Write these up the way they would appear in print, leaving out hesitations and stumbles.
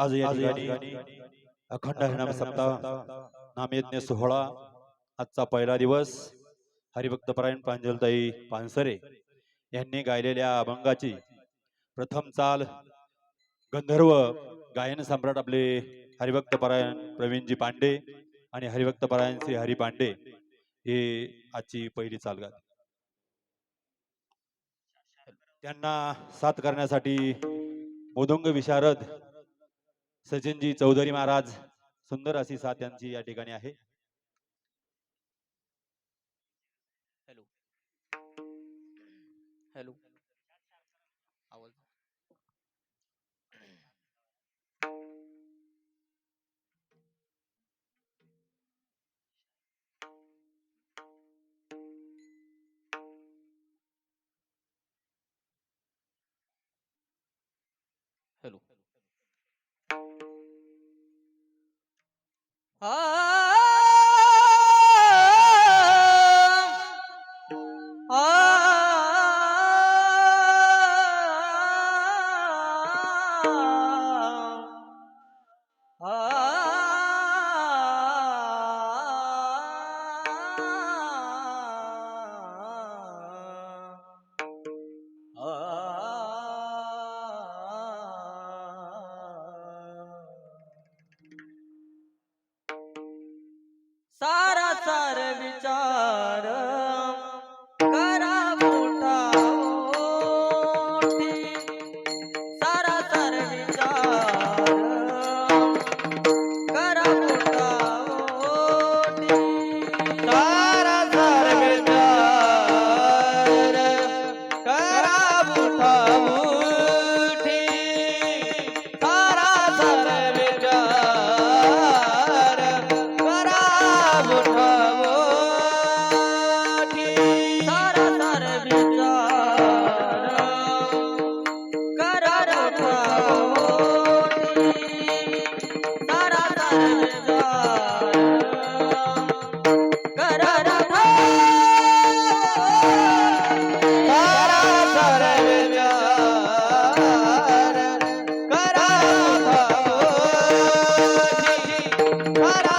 आज या ठिकाणी अखंड हरिनाम सप्ताह नामयज्ञ सोहळा आजचा पहिला दिवस हरिभक्तपरायण प्रांजलताई पानसरे यांनी गायलेल्या अभंगाची प्रथम चाल गंधर्व गायन सम्राट आपले हरिभक्तपरायण प्रवीणजी पांडे आणि हरिभक्तपरायण श्री हरी पांडे हे आजची पहिली चाल गात त्यांना साथ करण्यासाठी मोदंग विशारद सचिनजी चौधरी महाराज सुंदर अशी साथ त्यांची या ठिकाणी आहे। हॅलो हॅलो आवाज हॅलो सारा सार विचार करा मोठा मोठी सारा सार विचार करा मोठा मोठी सारा सार विचार करा मोठा मोठी सारा सार विचार करा मोठा मोठी सारा सार विचार करा मोठा मोठी सारा सार विचार करा मोठा सारा सार विचार करा मोठा मोठी सारा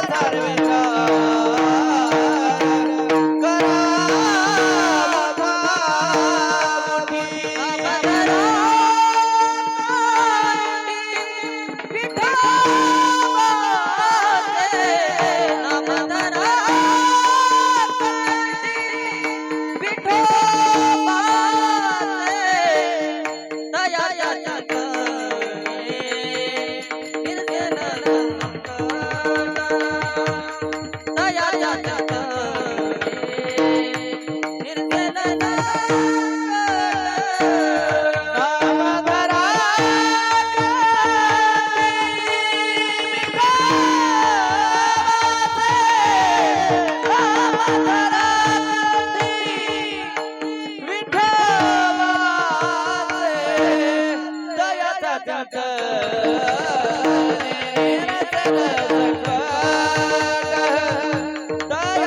सार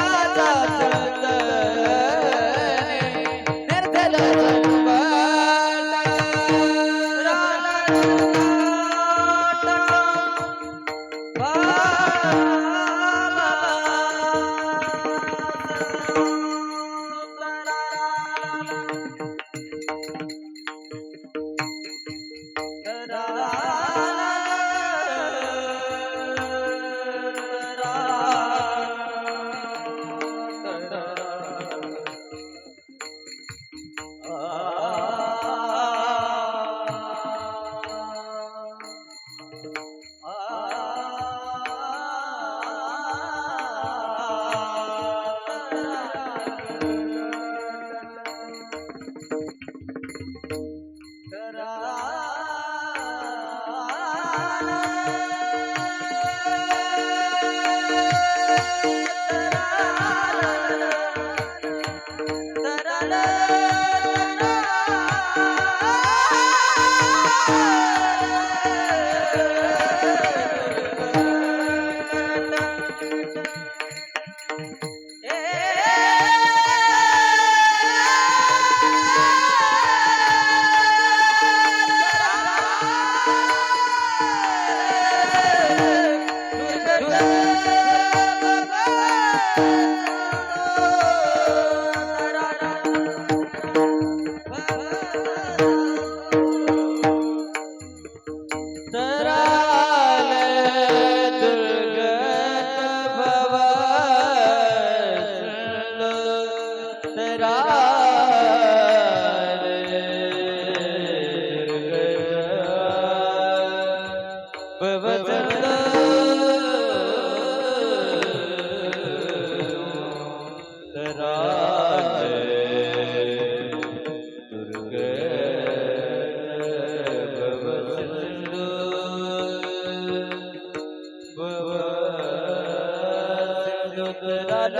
डुकराल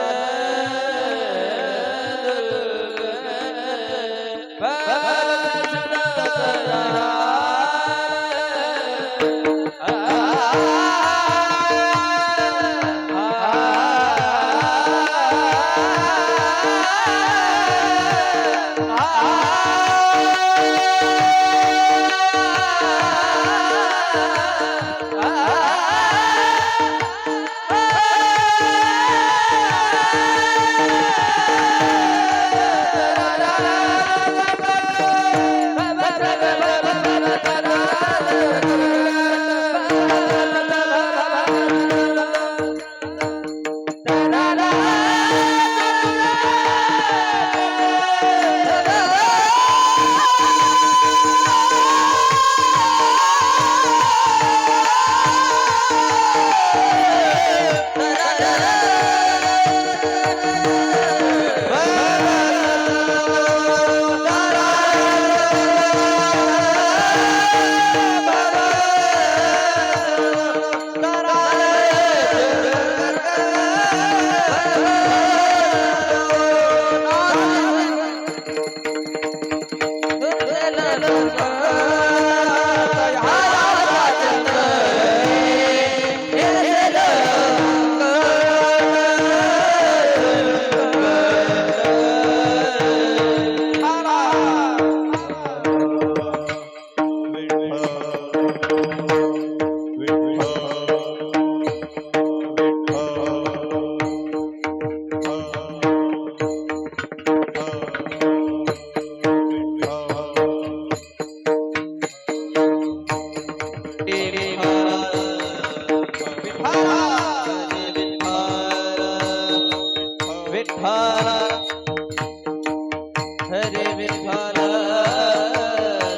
हरे विठ्ठल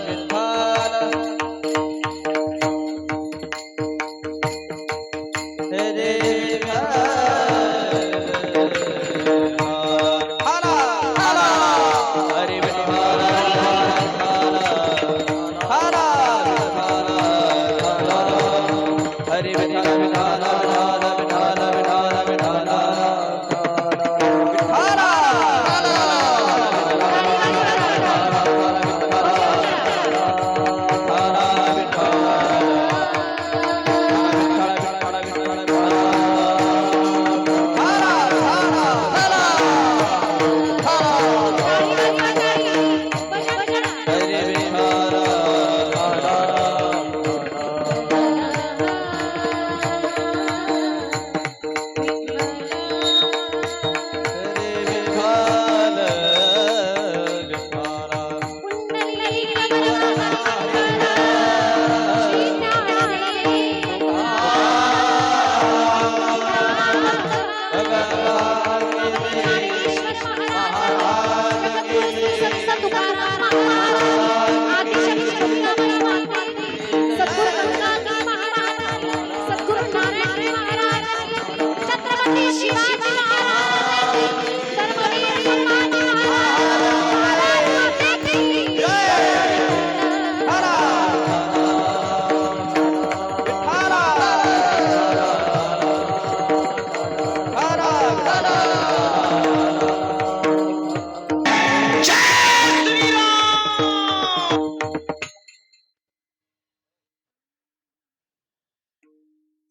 विठ्ठल हरे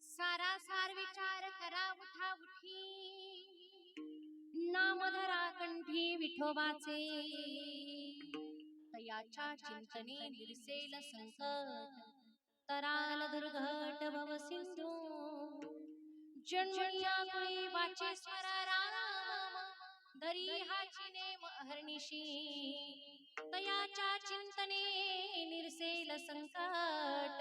सारासार विचार करा उठा उठी नाम धरा कंठी विठोबाचे तयाच्या चिंतने निरसेल संकट तराल दुर्घट भव सिंधू जन्मया कुळी वाचे स्वर राम दरी हाची नेम अहर्निशी तयाच्या चिंतने निरसेल संकट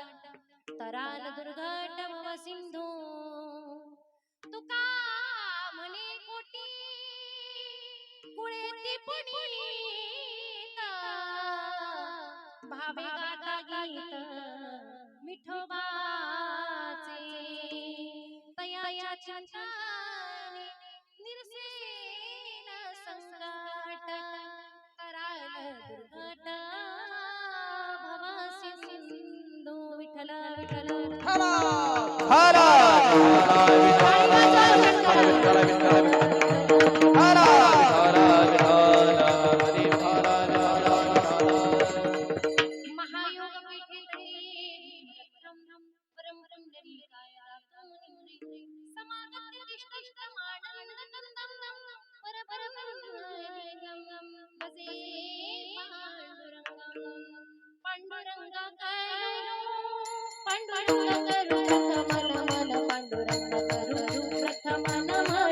तराल दुर्घट भव सिंधू तुका म्हणे कोटी कुळेती पुनीत भावे गाता गीत विठोबाचे तया चिंतने निरसेल संकट तराल दुर्घट भव सिंधू विठ्ठल विठ्ठल हरा हरा विठ्ठल विठ्ठल मन म्हणा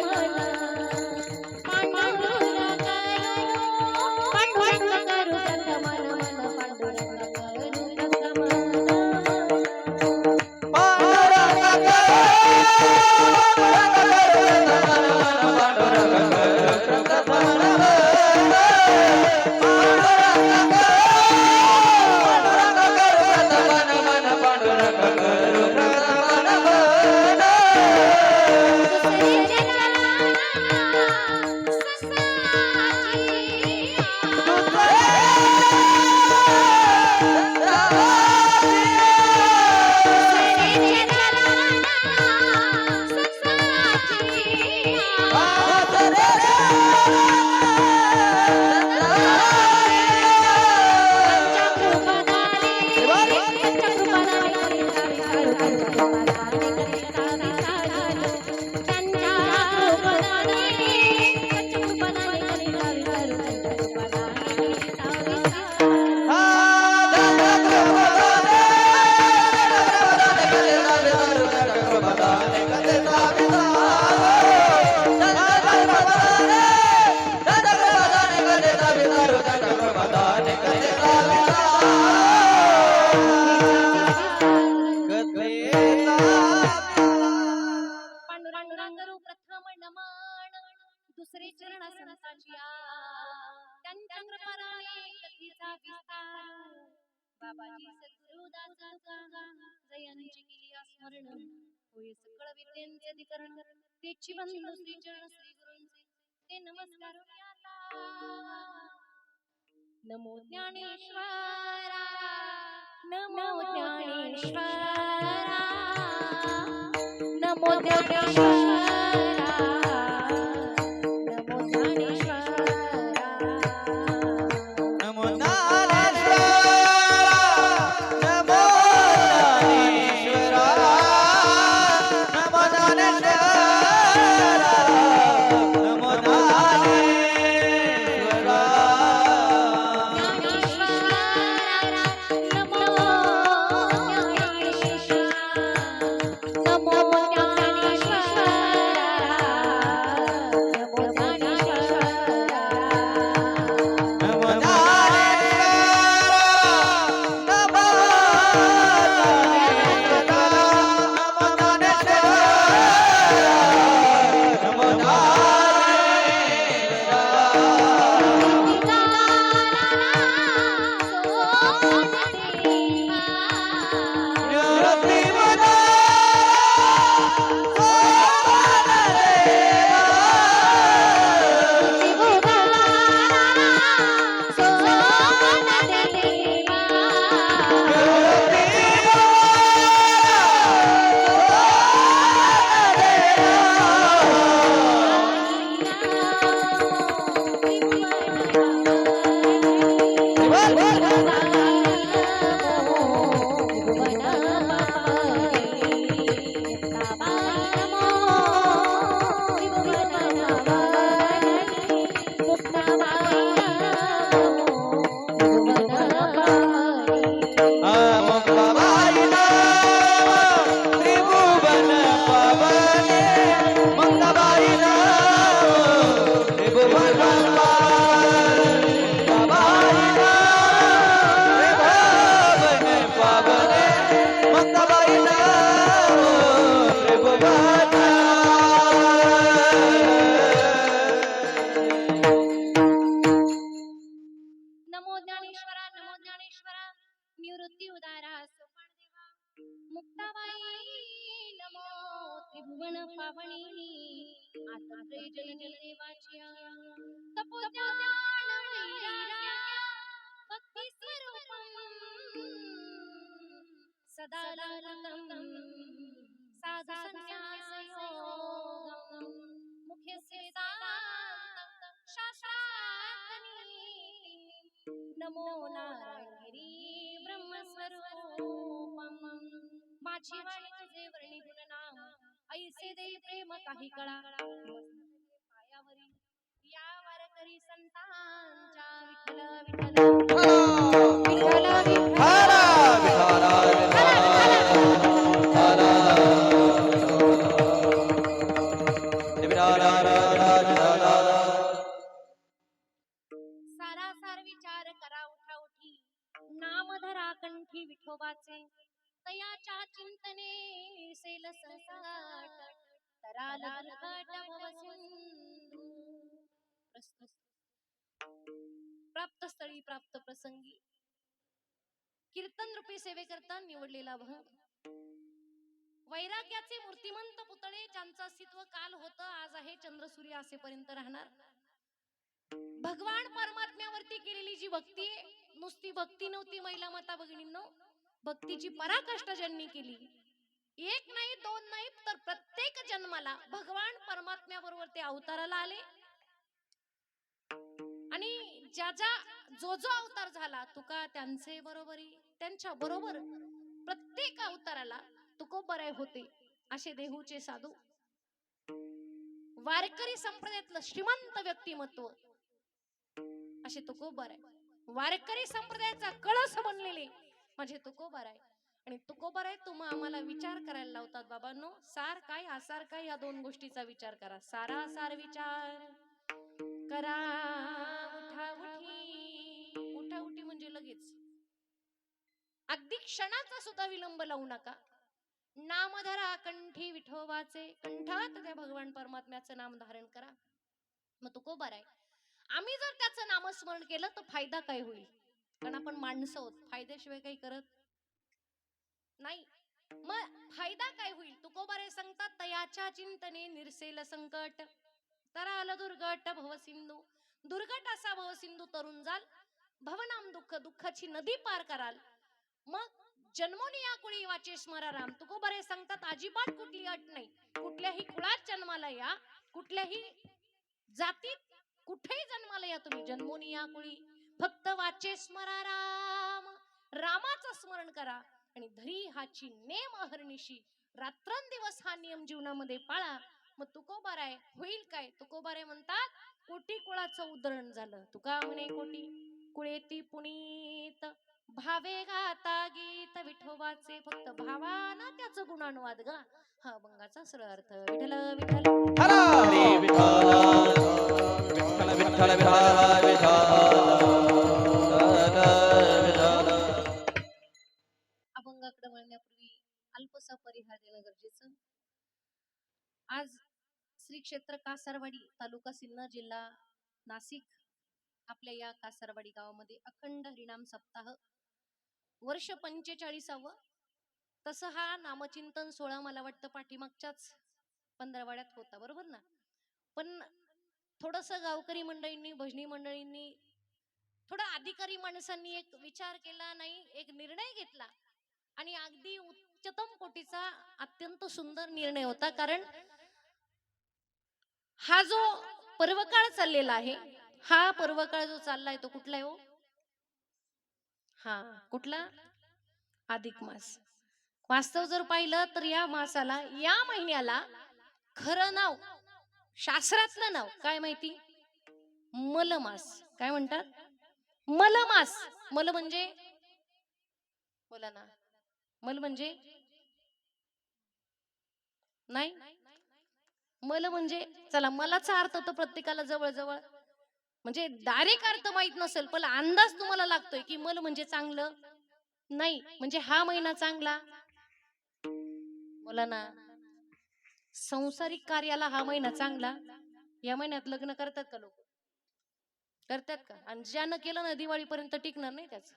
पांडुरंग करू प्रथम मन पांडुरंग करू प्रथम पांडुरंग प्रथम नमन दुसरे चरण संतांची त्यांच्या कृपाने कथेचा विस्तार बाबाजी सद्गुरुदास जयांची केली स्मरण होय सकळ विद्यांचे अधिकरण तेची बंधू श्री चरण श्री गुरूंचे ते नमस्कार आता नमो ज्ञानेश्वरा नमो ज्ञानेश्वरा नमो ज्ञानेश्वरा नमो ज्ञानेश्वरा नमो ज्ञानेश्वरा नमो ज्ञानेश्वरा नमो ज्ञानेश्वरा नमो ज्ञानेश्वरा निवृत्ती उदारा सोपान देवा मुक्ताबाई नमो त्रिभुवन पावनी आतात्रे जननी देवाची तपोज्ञान वैराग्य भक्ती स्वरूपम सदा ललितम साधु संन्यास योगम मुख्य सिद्धांत शास्त्राग्नि नमो नारायणी ब्रह्मस्वरूपम माझी वाणी तुझे वर्णी गुणनाम ऐसे दे प्रेम काही कळा पायावरी या वारकरी संतांच्या विठ्ठल विठ्ठल विठ्ठल सारासार विचार करा उठा उठी नाम धरा कंठी विठोबाचे तयाच्या चिंतने सेल संसाट तराल दुर्घट भवसिंधू प्राप्त स्थळी प्राप्त प्रसंगी कीर्तन रूपी सेवेकरता निवडलेला भंग वैराग्याचे मूर्तिमंत पुतळे ज्यांचं अस्तित्व काल होतं आज आहे चंद्र सूर्य असेपर्यंत राहणार भगवान परमात्म्यावरती केलेली जी भक्ती नुसती भक्ती नव्हती महिला माता भगिनींनो भक्तीची पराकाष्ठा ज्यांनी केली एक नाही दोन नाही तर प्रत्येक जन्माला भगवान परमात्म्याबरोबर ते अवताराला आले आणि ज्याचा जो जो अवतार झाला तुका त्यांचे बरोबरी त्यांच्या बरोबर प्रत्येक अवताराला तुकोबराय होते असे देहूचे साधू वारकरी संप्रदायातलं श्रीमंत व्यक्तिमत्व असे तुकोबराय वारकरी संप्रदायाचा कळस बनलेले माझे तुकोबराय आणि तुकोबराय तुम्हा आम्हाला विचार करायला लावतात बाबांनो सार काय आसार काय या दोन गोष्टीचा विचार करा सारा सार विचार करा उठा उठी म्हणजे लगेच अगदी क्षणाचा सुद्धा विलंब लावू नका नामधरा कंठी विठोबाचे कंठात त्या भगवान परमात्म्याचं नाम धारण करा मग तुकोबराय आम्ही जर त्याचं नामस्मरण केलं तर फायदा काय होईल कारण आपण माणसं आहोत फायद्याशिवाय काही करत नाही मग फायदा काय होईल तुकोबराय सांगतात तयाच्या चिंतने निरसेल संकट तराल दुर्गट भवसिंधू दुर्गट असा भवसिंधू तरुण जाल भवनाम दुःख दुःखाची नदी पार कराल मग जन्मोनी या कुळी वाचे स्मराराम तुकोबराय सांगतात अजिबात कुठली अट नाही कुठल्याही कुळात जन्माला या कुठल्याही जातीत कुठेही जन्माला या तुम्ही जन्मोनी या कुळी फक्त वाचे स्मराराम रामाचं स्मरण करा आणि धरी हाची नेम अहर्निशी रात्रंदिवस हा नियम जीवनामध्ये पाळा मग तुकोबराय होईल काय तुकोबराय म्हणतात कोटी कुळाचं उद्धरण झालं तुका म्हणे कोटी कुळेती पुनीत भावे गाता गीत विठोबाचे फक्त भावाना त्याचं गुणानुवाद गा हा अभंगाचा सरळ अर्थ विठ्ठल विठ्ठल हरी विठ्ठल विठ्ठल विठ्ठल विठ्ठल अभंगाकडे वळण्यापूर्वी अल्पसा परिहार देणं गरजेचं आज श्री क्षेत्र कासारवाडी तालुका सिन्नर जिल्हा नाशिक आपल्या या कासारवाडी गावामध्ये अखंड हरिनाम सप्ताह वर्ष 45व तसं हा नामचिंतन सोहळा मला वाटतं पाठीमागच्याच पंधरवाड्यात होता बरोबर ना पण थोडस गावकरी मंडळींनी भजनी मंडळींनी थोडा अधिकारी माणसांनी एक विचार केला नाही एक निर्णय घेतला आणि अगदी उच्चतम कोटीचा अत्यंत सुंदर निर्णय होता कारण हा जो पर्वकाळ चाललेला आहे हा पर्वकाळ जो चाललाय तो कुठला आहे हो हा कुठला अधिक मास वास्तव जर पाहिलं तर या मासाला या महिन्याला खरं नाव शास्त्रातलं नाव काय माहिती मलमास काय म्हणतात मलमास मल म्हणजे बोला ना मल म्हणजे नाही मल म्हणजे चला मलाचा अर्थ तर प्रत्येकाला जवळ जवळ म्हणजे डायरेक्ट अर्थ माहित नसेल पण अंदाज तुम्हाला लागतोय की मल म्हणजे चांगलं नाही म्हणजे हा महिना चांगला बोला ना संसारिक कार्याला हा महिना चांगला या महिन्यात लग्न करतात का लोक करतात का आणि ज्यानं केलं ना दिवाळीपर्यंत टिकणार नाही त्याच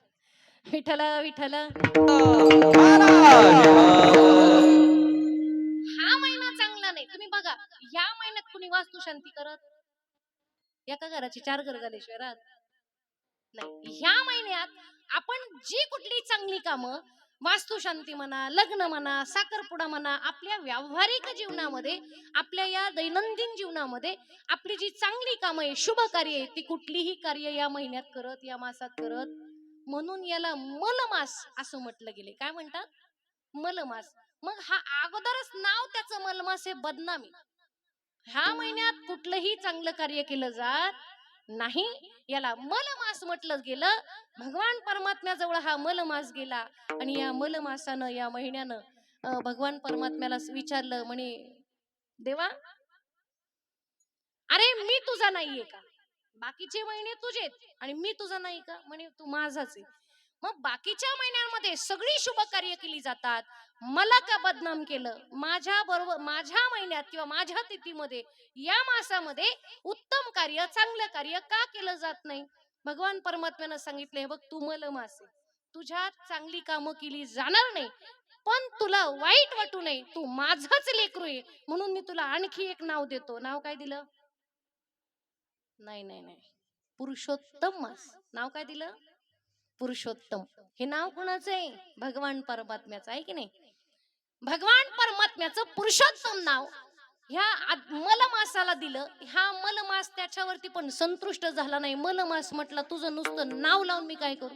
विठ्ठल विठ्ठल हा महिना चांगला नाही तुम्ही बघा या महिन्यात कुणी वास्तू शांती करत एका घराची 4 घर झाल्याशिवाय राहत नाही ह्या महिन्यात आपण जी कुठली चांगली कामं वास्तुशांती म्हणा लग्न म्हणा साखरपुडा म्हणा आपल्या व्यावहारिक जीवनामध्ये आपल्या या दैनंदिन जीवनामध्ये आपली जी चांगली कामं आहे शुभ कार्य आहे ती कुठलीही कार्य या महिन्यात करत या मासात करत म्हणून याला मलमास असं म्हटलं गेले काय म्हणतात मलमास मग हा अगोदरच नाव त्याचं मलमास आहे बदनामी ह्या महिन्यात कुठलंही चांगलं कार्य केलं जात नाही याला मलमास म्हटलं गेलं भगवान परमात्म्याजवळ हा मलमास गेला आणि या मलमासानं या महिन्यानं भगवान परमात्म्याला विचारलं म्हणे देवा अरे मी तुझा नाहीये का? बाकीचे महिने तुझेत आणि मी तुझा नाही का? म्हणे तू माझाच आहे. मग बाकीच्या महिन्यांमध्ये सगळी शुभ कार्य केली जातात, मला का बदनाम केलं? माझ्या बरोबर माझ्या महिन्यात किंवा माझ्या तिथीमध्ये या मासामध्ये उत्तम कार्य चांगलं कार्य का केलं जात नाही? भगवान परमात्म्यानं सांगितले, बघ तू मलमास आहे, तुझ्यात चांगली कामं केली जाणार नाही, पण तुला वाईट वाटू नये, तू माझाच लेकरू आहे म्हणून मी तुला आणखी एक नाव देतो. नाव काय दिलं? नाही नाही नाही, पुरुषोत्तम मास. नाव काय दिलं? पुरुषोत्तम. हे नाव कोणाचं आहे? भगवान परमात्म्याचं आहे की नाही? भगवान परमात्म्याचं पुरुषोत्तम नाव ह्या मलमासाला दिलं. हा मलमास त्याच्यावरती पण संतुष्ट झाला नाही. मलमास म्हटलं तुझं नुसतं नाव लावून मी काय करू?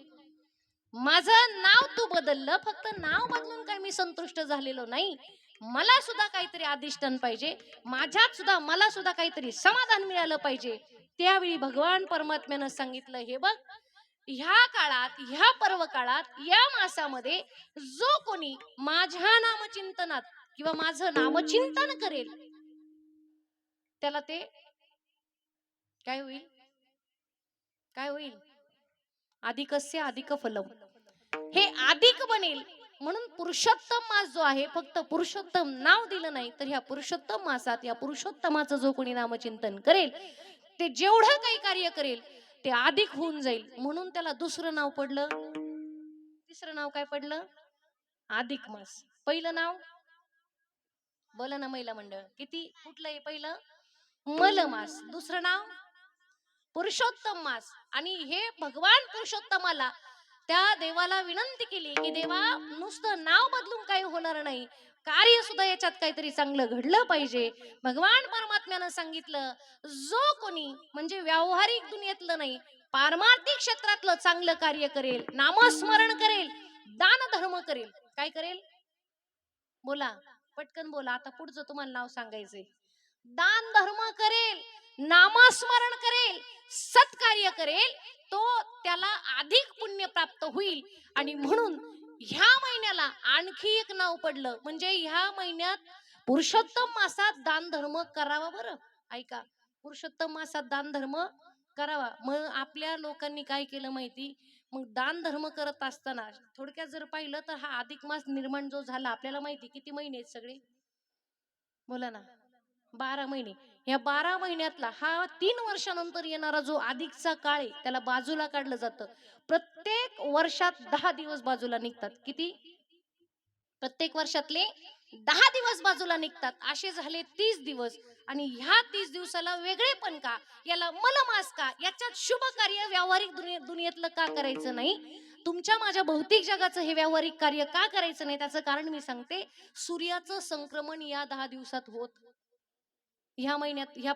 माझं नाव तू बदललं, फक्त नाव बदलून काय मी संतुष्ट झालेलो नाही. मला सुद्धा काहीतरी अधिष्ठान पाहिजे, माझ्यात सुद्धा मला सुद्धा काहीतरी समाधान मिळालं पाहिजे. त्यावेळी भगवान परमात्म्यानं सांगितलं, हे बघ ह्या काळात, ह्या पर्व काळात, या मासामध्ये जो कोणी माझ्या नामचिंतनात किंवा माझं नामचिंतन करेल त्याला ते काय होईल? काय होईल? अधिकस्य अधिक फलम. हे अधिक बनेल. म्हणून पुरुषोत्तम मास जो आहे, फक्त पुरुषोत्तम नाव दिलं नाही तर ह्या पुरुषोत्तम मासात या पुरुषोत्तमाचं जो कोणी नामचिंतन करेल ते जेवढं काही कार्य करेल ते अधिक होऊन जाईल. म्हणून त्याला दुसरं नाव पडलं. तिसरं नाव काय पडलं? अधिक मास. पहिलं नाव बोला ना महिला मंडळ, किती कुठलं आहे? पहिलं मलमास. दुसरं नाव पुरुषोत्तम मास. आणि हे भगवान पुरुषोत्तमाला त्या देवाला विनंती केली की देवा नुसतं नाव बदलून काही होणार नाही, कार्य सुद्धा याच्यात काहीतरी चांगलं घडलं पाहिजे. भगवान परमात्म्यानं सांगितलं, जो कोणी म्हणजे व्यावहारिक दुनियेतलं नाही, पारमार्थिक क्षेत्रातलं चांगलं कार्य करेल, नामस्मरण करेल, दान धर्म करेल. काय करेल? बोला पटकन बोला, आता पुढचं तुम्हाला नाव सांगायचंय. दान धर्म करेल, नामस्मरण करेल, सत्कार्य करेल, तो त्याला अधिक पुण्य प्राप्त होईल. आणि म्हणून ह्या महिन्याला आणखी एक नाव पडलं. म्हणजे ह्या महिन्यात पुरुषोत्तम मासात दान धर्म करावा. बरं ऐका, पुरुषोत्तम मासात दान धर्म करावा. मग आपल्या लोकांनी काय केलं माहिती? मग दान धर्म करत असताना थोडक्यात जर पाहिलं तर हा अधिक मास निर्माण जो झाला, आपल्याला माहिती किती महिने आहेत सगळे? बोला ना. 12 महिने. या 12 महिन्यातला हा 3 वर्षानंतर येणारा जो अधिकचा काळ आहे त्याला बाजूला काढलं जातं. प्रत्येक वर्षात 10 दिवस बाजूला निघतात. किती? प्रत्येक वर्षातले 10 दिवस बाजूला निघतात. असे झाले 30 दिवस. आणि ह्या 30 दिवसाला वेगळे पण का? याला मलमास का? याच्यात शुभ कार्य व्यावहारिक दुनियेतलं का करायचं नाही? तुमच्या माझ्या भौतिक जगाचं हे व्यावहारिक कार्य का करायचं नाही? त्याचं कारण मी सांगते. सूर्याचं संक्रमण या 10 दिवसात होत, ह्या महिन्यात ह्या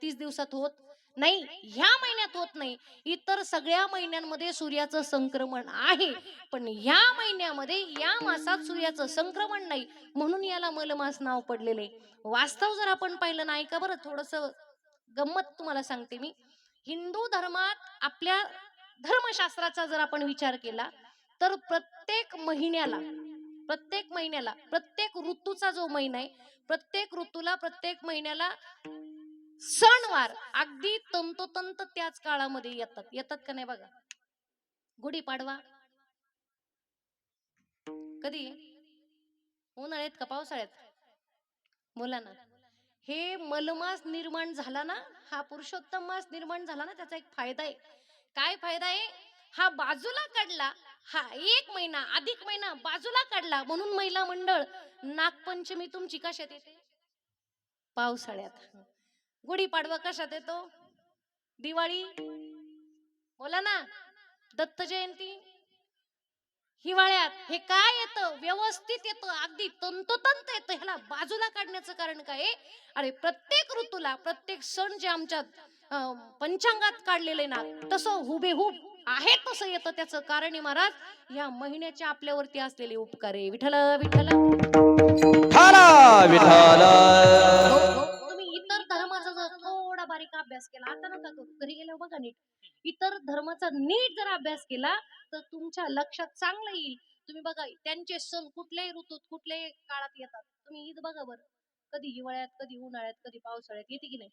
30 दिवसात होत नाही. ह्या महिन्यात होत नाही. इतर सगळ्या महिन्यांमध्ये सूर्याचं संक्रमण आहे, पण ह्या महिन्यामध्ये या मासात सूर्याचं संक्रमण नाही, म्हणून याला मलमास नाव पडलेले. वास्तव जर आपण पाहिलं नाही का, बरं थोडस गंमत तुम्हाला सांगते मी. हिंदू धर्मात आपल्या धर्मशास्त्राचा जर आपण विचार केला तर प्रत्येक महिन्याला प्रत्येक ऋतूचा जो महिना आहे, प्रत्येक ऋतूला प्रत्येक महिन्याला सणवार अगदी तंतोतंत त्याच काळामध्ये येतात का नाही? बघा, गुढीपाडवा कधी? उन्हाळ्यात का पावसाळ्यात? बोला ना. हे मलमास निर्माण झाला ना, हा पुरुषोत्तम मास निर्माण झाला ना, त्याचा एक फायदा आहे. काय फायदा आहे? हा बाजूला काढला, हा एक महिना अधिक महिना बाजूला काढला, म्हणून महिला मंडळ नागपंचमी तुमची कशात येते? पावसाळ्यात. गुढीपाडवा कशात येतो? दिवाळी. बोला ना. दत्त जयंती हिवाळ्यात. हे काय येतं? व्यवस्थित येतं, अगदी तंतोतंत येतं. ह्याला बाजूला काढण्याचं कारण काय? अरे प्रत्येक ऋतूला प्रत्येक सण जे आमच्या पंचांगात काढलेले ना, तसं हुबेहूब आहे तसं येतं. त्याचं कारण आहे महाराज या महिन्याच्या आपल्यावरती असलेले उपकार आहे. विठ्ठल विठ्ठल विठाला तुम्ही इतर धर्माचा जर थोडा बारीक अभ्यास केला, आता नका करू, घरी गेल्यावर बघा नीट, इतर धर्माचा नीट जर अभ्यास केला तर तुमच्या लक्षात चांगलं येईल. तुम्ही बघा त्यांचे सण कुठल्याही ऋतूत कुठल्याही काळात येतात. तुम्ही ईद बघा बरं, कधी हिवाळ्यात, कधी उन्हाळ्यात, कधी पावसाळ्यात येते की नाही?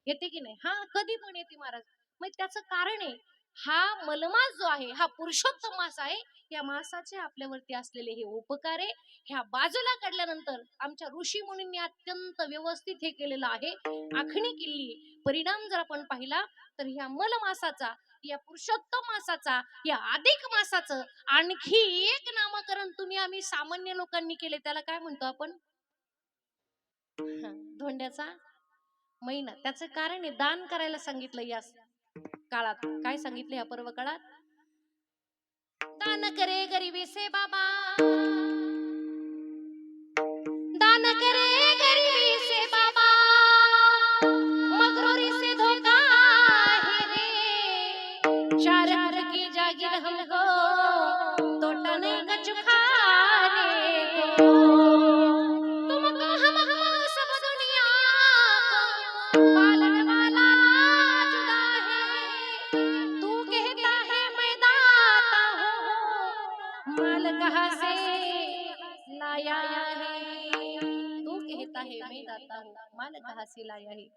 येते की नाही? हा, कधी पण येते महाराज. मग त्याचं कारण आहे, हा मलमास जो आहे हा पुरुषोत्तम मास आहे. या मासाचे आपल्यावरती असलेले हे उपकार आहे, ह्या बाजूला काढल्यानंतर आमच्या ऋषी मुनींनी अत्यंत व्यवस्थित हे केलेलं आहे, आखणी केली. परिणाम जर आपण पाहिला तर ह्या मलमासाचा, या पुरुषोत्तम मासाचा, या अधिक मासाचं आणखी एक नामकरण तुम्ही आम्ही सामान्य लोकांनी केले, त्याला काय म्हणतो आपण? धोंड्याचा महिना. त्याचं कारण आहे, दान करायला सांगितलं या काळात. काय सांगितलं या पर्व काळात? दान करे गरीबी से बाबा, दान करे गरीबी से बाबा, मगरूरी से धोखा है रे, चार घर की जागीर हमको तोटा नहीं कछ खाने को, तुमको हम सब दुनिया को पालन वाला जुदा है, तू कहता है मैं दाता हूँ, माल कहाँ से लाया है, तू कहता है मैं दाता हूँ, माल कहाँ से लाया है.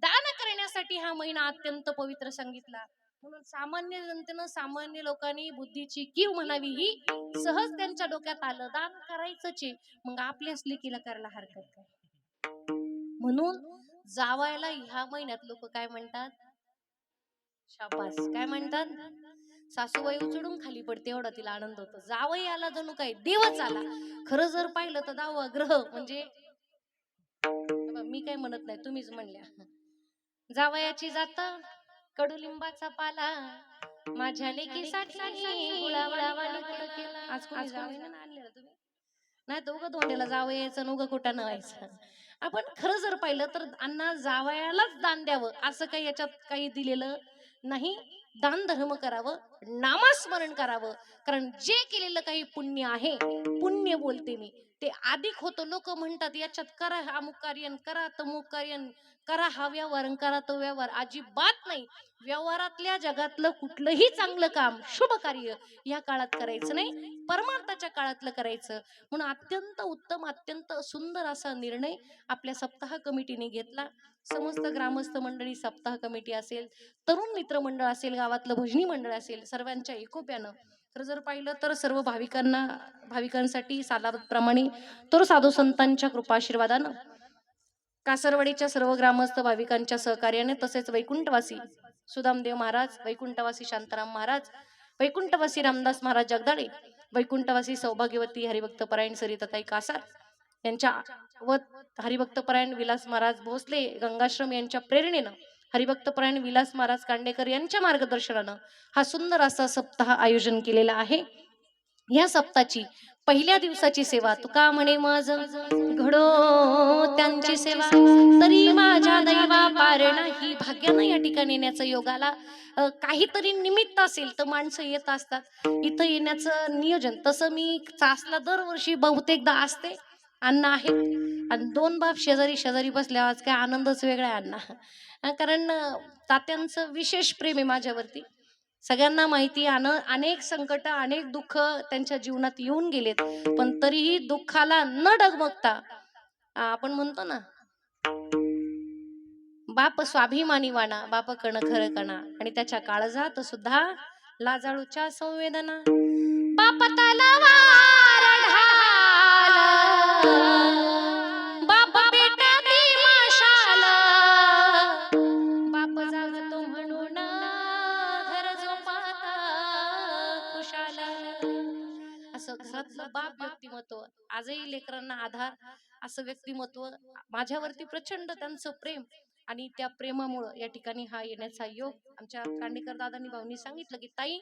दान करण्यासाठी हा महिना अत्यंत पवित्र सांगितला. म्हणून सामान्य जनतेनं, सामान्य लोकांनी बुद्धीची कीव म्हणावी ही सहज त्यांच्या डोक्यात आलं, दान करायचंच आहे. मग आपल्याच लेकीला करायला हरकत काय? म्हणून जावायला ह्या महिन्यात लोक काय म्हणतात? शाबास. काय म्हणतात? सासूबाई उचडून खाली पडते एवढा तिला आनंद होतो. जावई आला जणू काय देवच आला. खरं जर पाहिलं तर दहावा ग्रह म्हणजे, मी काय म्हणत नाही, तुम्हीच म्हणल्या. जावयाची जात कडुलिंबाचा पाला, माझ्या लेकीसाठी गुळावाणी केला. आज कोणी जावईनं आणलेलं तुम्ही? नाही तर उगं धोंड्याला जावयाचं उगं कुठं व्हायचं. आपण खरं जर पाहिलं तर अण्णा जावयालाच दान द्यावं असं काही याच्यात काही दिलेलं नाही. दान धर्म करावं, नामस्मरण करावं, कारण जे केलेलं काही पुण्य आहे, पुण्य बोलते मी, ते अधिक होतं. लोक म्हणतात याच्यात करा अमुक कार्य, करा तमुक कार्य, करा हा व्यवहार, करा तो व्यवहार. अजिबात नाही. व्यवहारातल्या जगातलं कुठलंही चांगलं काम, शुभ कार्य या काळात करायचं नाही, परमार्थाच्या काळातलं करायचं. म्हणून अत्यंत उत्तम, अत्यंत सुंदर असा निर्णय आपल्या सप्ताह कमिटीने घेतला. समस्त ग्रामस्थ मंडळी, सप्ताह कमिटी असेल, तरुण मित्र मंडळ असेल, गावातलं भजनी मंडळ असेल, सर्वांच्या एकोप्यानं. तर जर पाहिलं तर सर्व भाविकांसाठी सालाबादप्रमाणे तर साधू संतांच्या कृपाशीर्वादानं, कासरवाडीच्या सर्व ग्रामस्थ भाविकांच्या सहकार्याने, तसेच वैकुंठवासी सुदामदेव महाराज, वैकुंठवासी शांताराम महाराज, वैकुंठवासी रामदास महाराज जगदाळे, वैकुंठवासी सौभाग्यवती हरिभक्तपरायण सरिताताई कासार यांच्या व हरिभक्तपरायण विलास महाराज भोसले गंगाश्रम यांच्या प्रेरणेनं, हरिभक्तपरायण विलास महाराज कांडेकर यांच्या मार्गदर्शनानं हा सुंदर असा सप्ताह आयोजन केलेला आहे. या सप्ताहाची पहिल्या दिवसाची सेवा, तुका म्हणे माझं घडो त्यांची सेवा, तरी माझ्या दैवा पार नाही. भाग्यानं या ठिकाणी येण्याचं योगाला काहीतरी निमित्त असेल तर माणसं येत असतात. इथं येण्याचं नियोजन तसं मी चासला दरवर्षी बहुतेकदा असते. अण्णा आहेत आणि दोन बाप शेजारी शेजारी बसल्यावर आज काय आनंदच वेगळा आहे अण्णा. कारण तात्यांचं विशेष प्रेम आहे माझ्यावरती. सगळ्यांना माहिती, अनेक संकट, अनेक दुःख त्यांच्या जीवनात येऊन गेलेत, पण तरीही दुःखाला न डगमगता आपण म्हणतो ना, बाप स्वाभिमानी वाणा, बाप कण खरं कणा, आणि त्याच्या काळजात सुद्धा लाजाळूच्या संवेदना. बाप तलवार ढाल, बाप बेटा ती मशाल, बाप जागतो म्हणून घर झोपाता खुशाल. असं घरातलं बाप व्यक्तिमत्व, आजही लेकरांना आधार असं व्यक्तिमत्व. माझ्यावरती प्रचंड त्यांचं प्रेम, आणि त्या प्रेमामुळं या ठिकाणी हा येण्याचा योग. आमच्या कांडेकर दादांनी भाऊनी सांगितलं की ताई,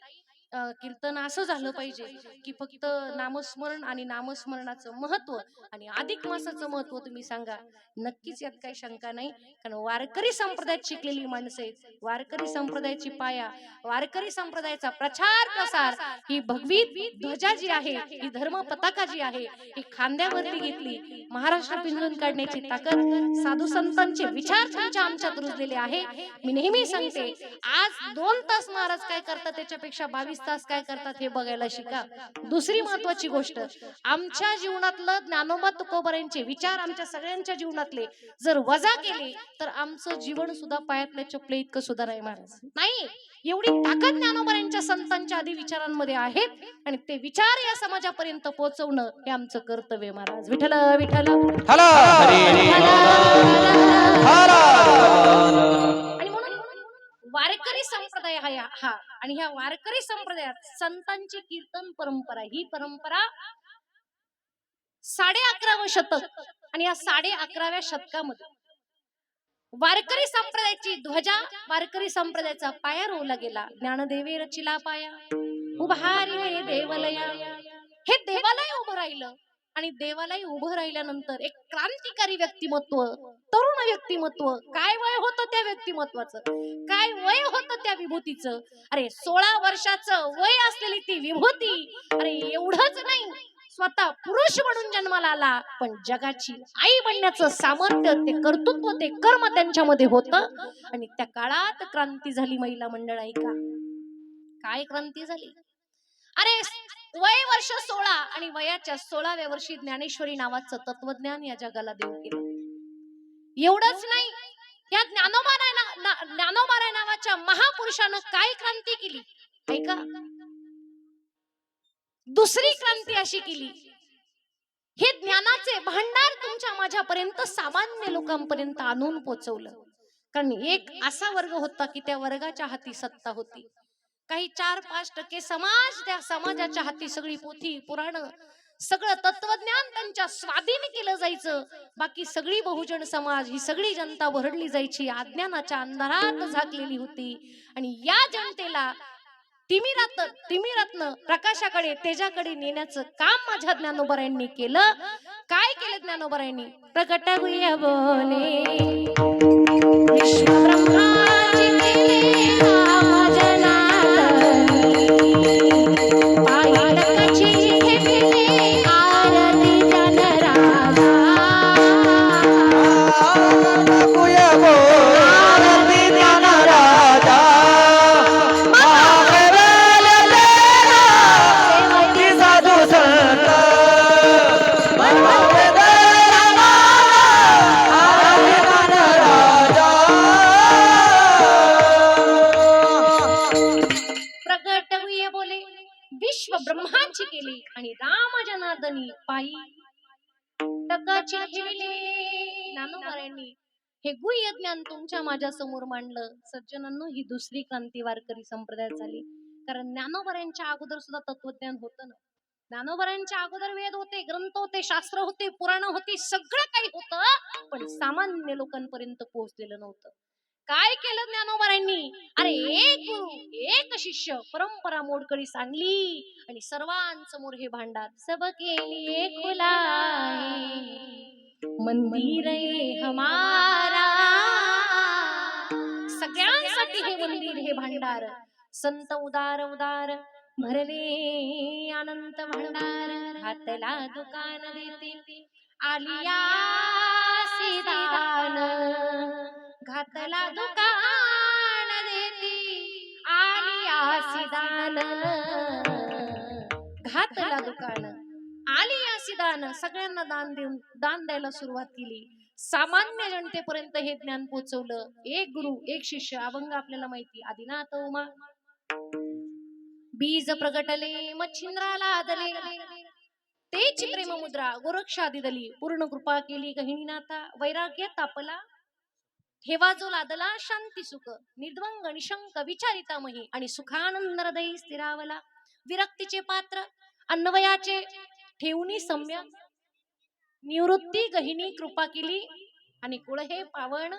कीर्तन असं झालं पाहिजे की फक्त नामस्मरण आणि नामस्मरणाचं महत्व आणि अधिक मासाचं महत्व तुम्ही सांगा. नक्कीच यात काही शंका नाही, कारण वारकरी संप्रदायात शिकलेली माणसं आहेत. वारकरी संप्रदायाची पाया, वारकरी संप्रदायाचा प्रचार प्रसार, ही भगवी ध्वजा जी आहे, ही धर्म पताका जी आहे, ही खांद्यावरती घेतली. महाराष्ट्र पिंजून काढण्याची ताकद साधू संतांचे विचार तुमच्या आमच्यात रुजलेले आहे. मी नेहमी सांगते, आज 2 तास महाराज काय करतात त्याच्यापेक्षा 22 तास काय करतात हे बघायला शिका. दुसरी महत्वाची गोष्ट, आमच्या जीवनातलं ज्ञानोबा तुकोबारांचे विचार आमच्या सगळ्यांच्या जीवनातले जर वजा केले तर आमचं जीवन सुद्धा पायातल्या चपले इतकं सुद्धा नाही महाराज. नाही, एवढी ताकद ज्ञानोबारांच्या संतांच्या आधी विचारांमध्ये आहेत आणि ते विचार या समाजापर्यंत पोहोचवणं हे आमचं कर्तव्य महाराज. विठ्ठल विठ्ठल. हला हरी आणि म्हणून वारकरी संप्रदाय हा आणि ह्या वारकरी संप्रदायात संतांची कीर्तन परंपरा, ही परंपरा 11.5 शतक आणि या 11.5व्या शतकामध्ये वारकरी संप्रदायाची ध्वजा, वारकरी संप्रदायाचा पाया रोवला गेला. ज्ञानदेवे रचिला पाया, उभारी देवालया. हे देवालय उभं राहिलं आणि देवालय उभं राहिल्यानंतर एक क्रांतिकारी व्यक्तिमत्व, तरुण व्यक्तिमत्व, काय वय होतं त्या व्यक्तिमत्वाचं, काय वय होतं त्या विभूतीचं. अरे 16 वर्षाचं वय असलेली ती विभूती, अरे एवढंच नाही, स्वतः पुरुष म्हणून जन्माला आला, पण जगाची आई बनण्याचं सामर्थ्य, ते कर्तृत्व, ते कर्म त्यांच्यामध्ये होतं. आणि त्या काळात क्रांती झाली महिला मंडळ. ऐका काय क्रांती झाली. अरे वय वर्ष 16 आणि वयाच्या 16व्या वर्षी ज्ञानेश्वरी नावाचं तत्वज्ञान या जगाला देऊ केलं. एवढंच नाही, या ज्ञानोबा नावाच्या महापुरुषानं काय क्रांती केली ऐका. दुसरी क्रांती अशी केली, हे ज्ञानाचे भांडार तुमच्या माझ्यापर्यंत, सामान्य लोकांपर्यंत आणून पोहोचवलं. कारण एक असा वर्ग होता की त्या वर्गाच्या हाती सत्ता होती. काही 4-5% समाज, त्या समाजाच्या हाती सगळी पोथी पुराण, सगळं तत्वज्ञान त्यांच्या स्वाधीन केलं जायचं. बाकी सगळी बहुजन समाज, ही सगळी जनता भरडली जायची, अज्ञानाच्या अंधारात झाकलेली होती. आणि या जनतेला तिमिरातनं प्रकाशाकडे, तेजाकडे नेण्याचं काम माझ्या ज्ञानोबारायांनी केलं. काय केलं ज्ञानोबारायांनी. प्रकट होय बोले विश्व ब्रह्माची केले नाम जनार्दनी, पायी टकाची घेतले आरती जनराजा. विश्व ब्रह्माची केली आणि राम जनार्दनी पायी टकाची ठेवले. ज्ञानोबारायांनी हे गुह्य ज्ञान तुमच्या माझ्या समोर मांडलं. सज्जनांनो, ही दुसरी क्रांती वारकरी संप्रदायात झाली. कारण ज्ञानोबारायांच्या अगोदर सुद्धा तत्वज्ञान होतं ना. ज्ञानोबारायांच्या अगोदर वेद होते, ग्रंथ होते, शास्त्र होते, पुराण होती, सगळं काही होतं, पण सामान्य लोकांपर्यंत पोहोचलेलं नव्हतं. काय केलं ज्ञानोबारायांनी. अरे एक गुरु, एक शिष्य, परंपरा मोडकळीस आणली आणि सर्वांसमोर हे भांडार. सब केली खुला मंदिर हमारा, सगळ्यांसाठी हे मंदिर, हे भांडार. संत उदार उदार भरले अनंत भांडार. घातला दुकान देते आलिया सिदान, घातला दुकान देती आलिया सिदान. घातला दुकान, आलिया सिदान. सगळ्यांना दान द्यायला सुरुवात केली. सामान्य जनतेपर्यंत हे ज्ञान पोहोचवलं. एक गुरु, एक शिष्य, अभंग आपल्याला माहिती. आदिनाथ उमा बीज प्रगटले, मच्छिंद्राला आदले, तेच प्रेममुद्रा गोरक्षादी दली. पूर्ण कृपा केली गहिनीनाथा, वैराग्य तापला, ठेवा जो लादला शांती सुख. निर्द्वंग निशंक विचारिता मही आणि सुखानंद हृदयी स्थिरावला. विरक्तीचे पात्र अन्वयाचे ठेवणी सम्यक, निवृत्ती गहिनी कृपा केली आणि कुळ हे पावन.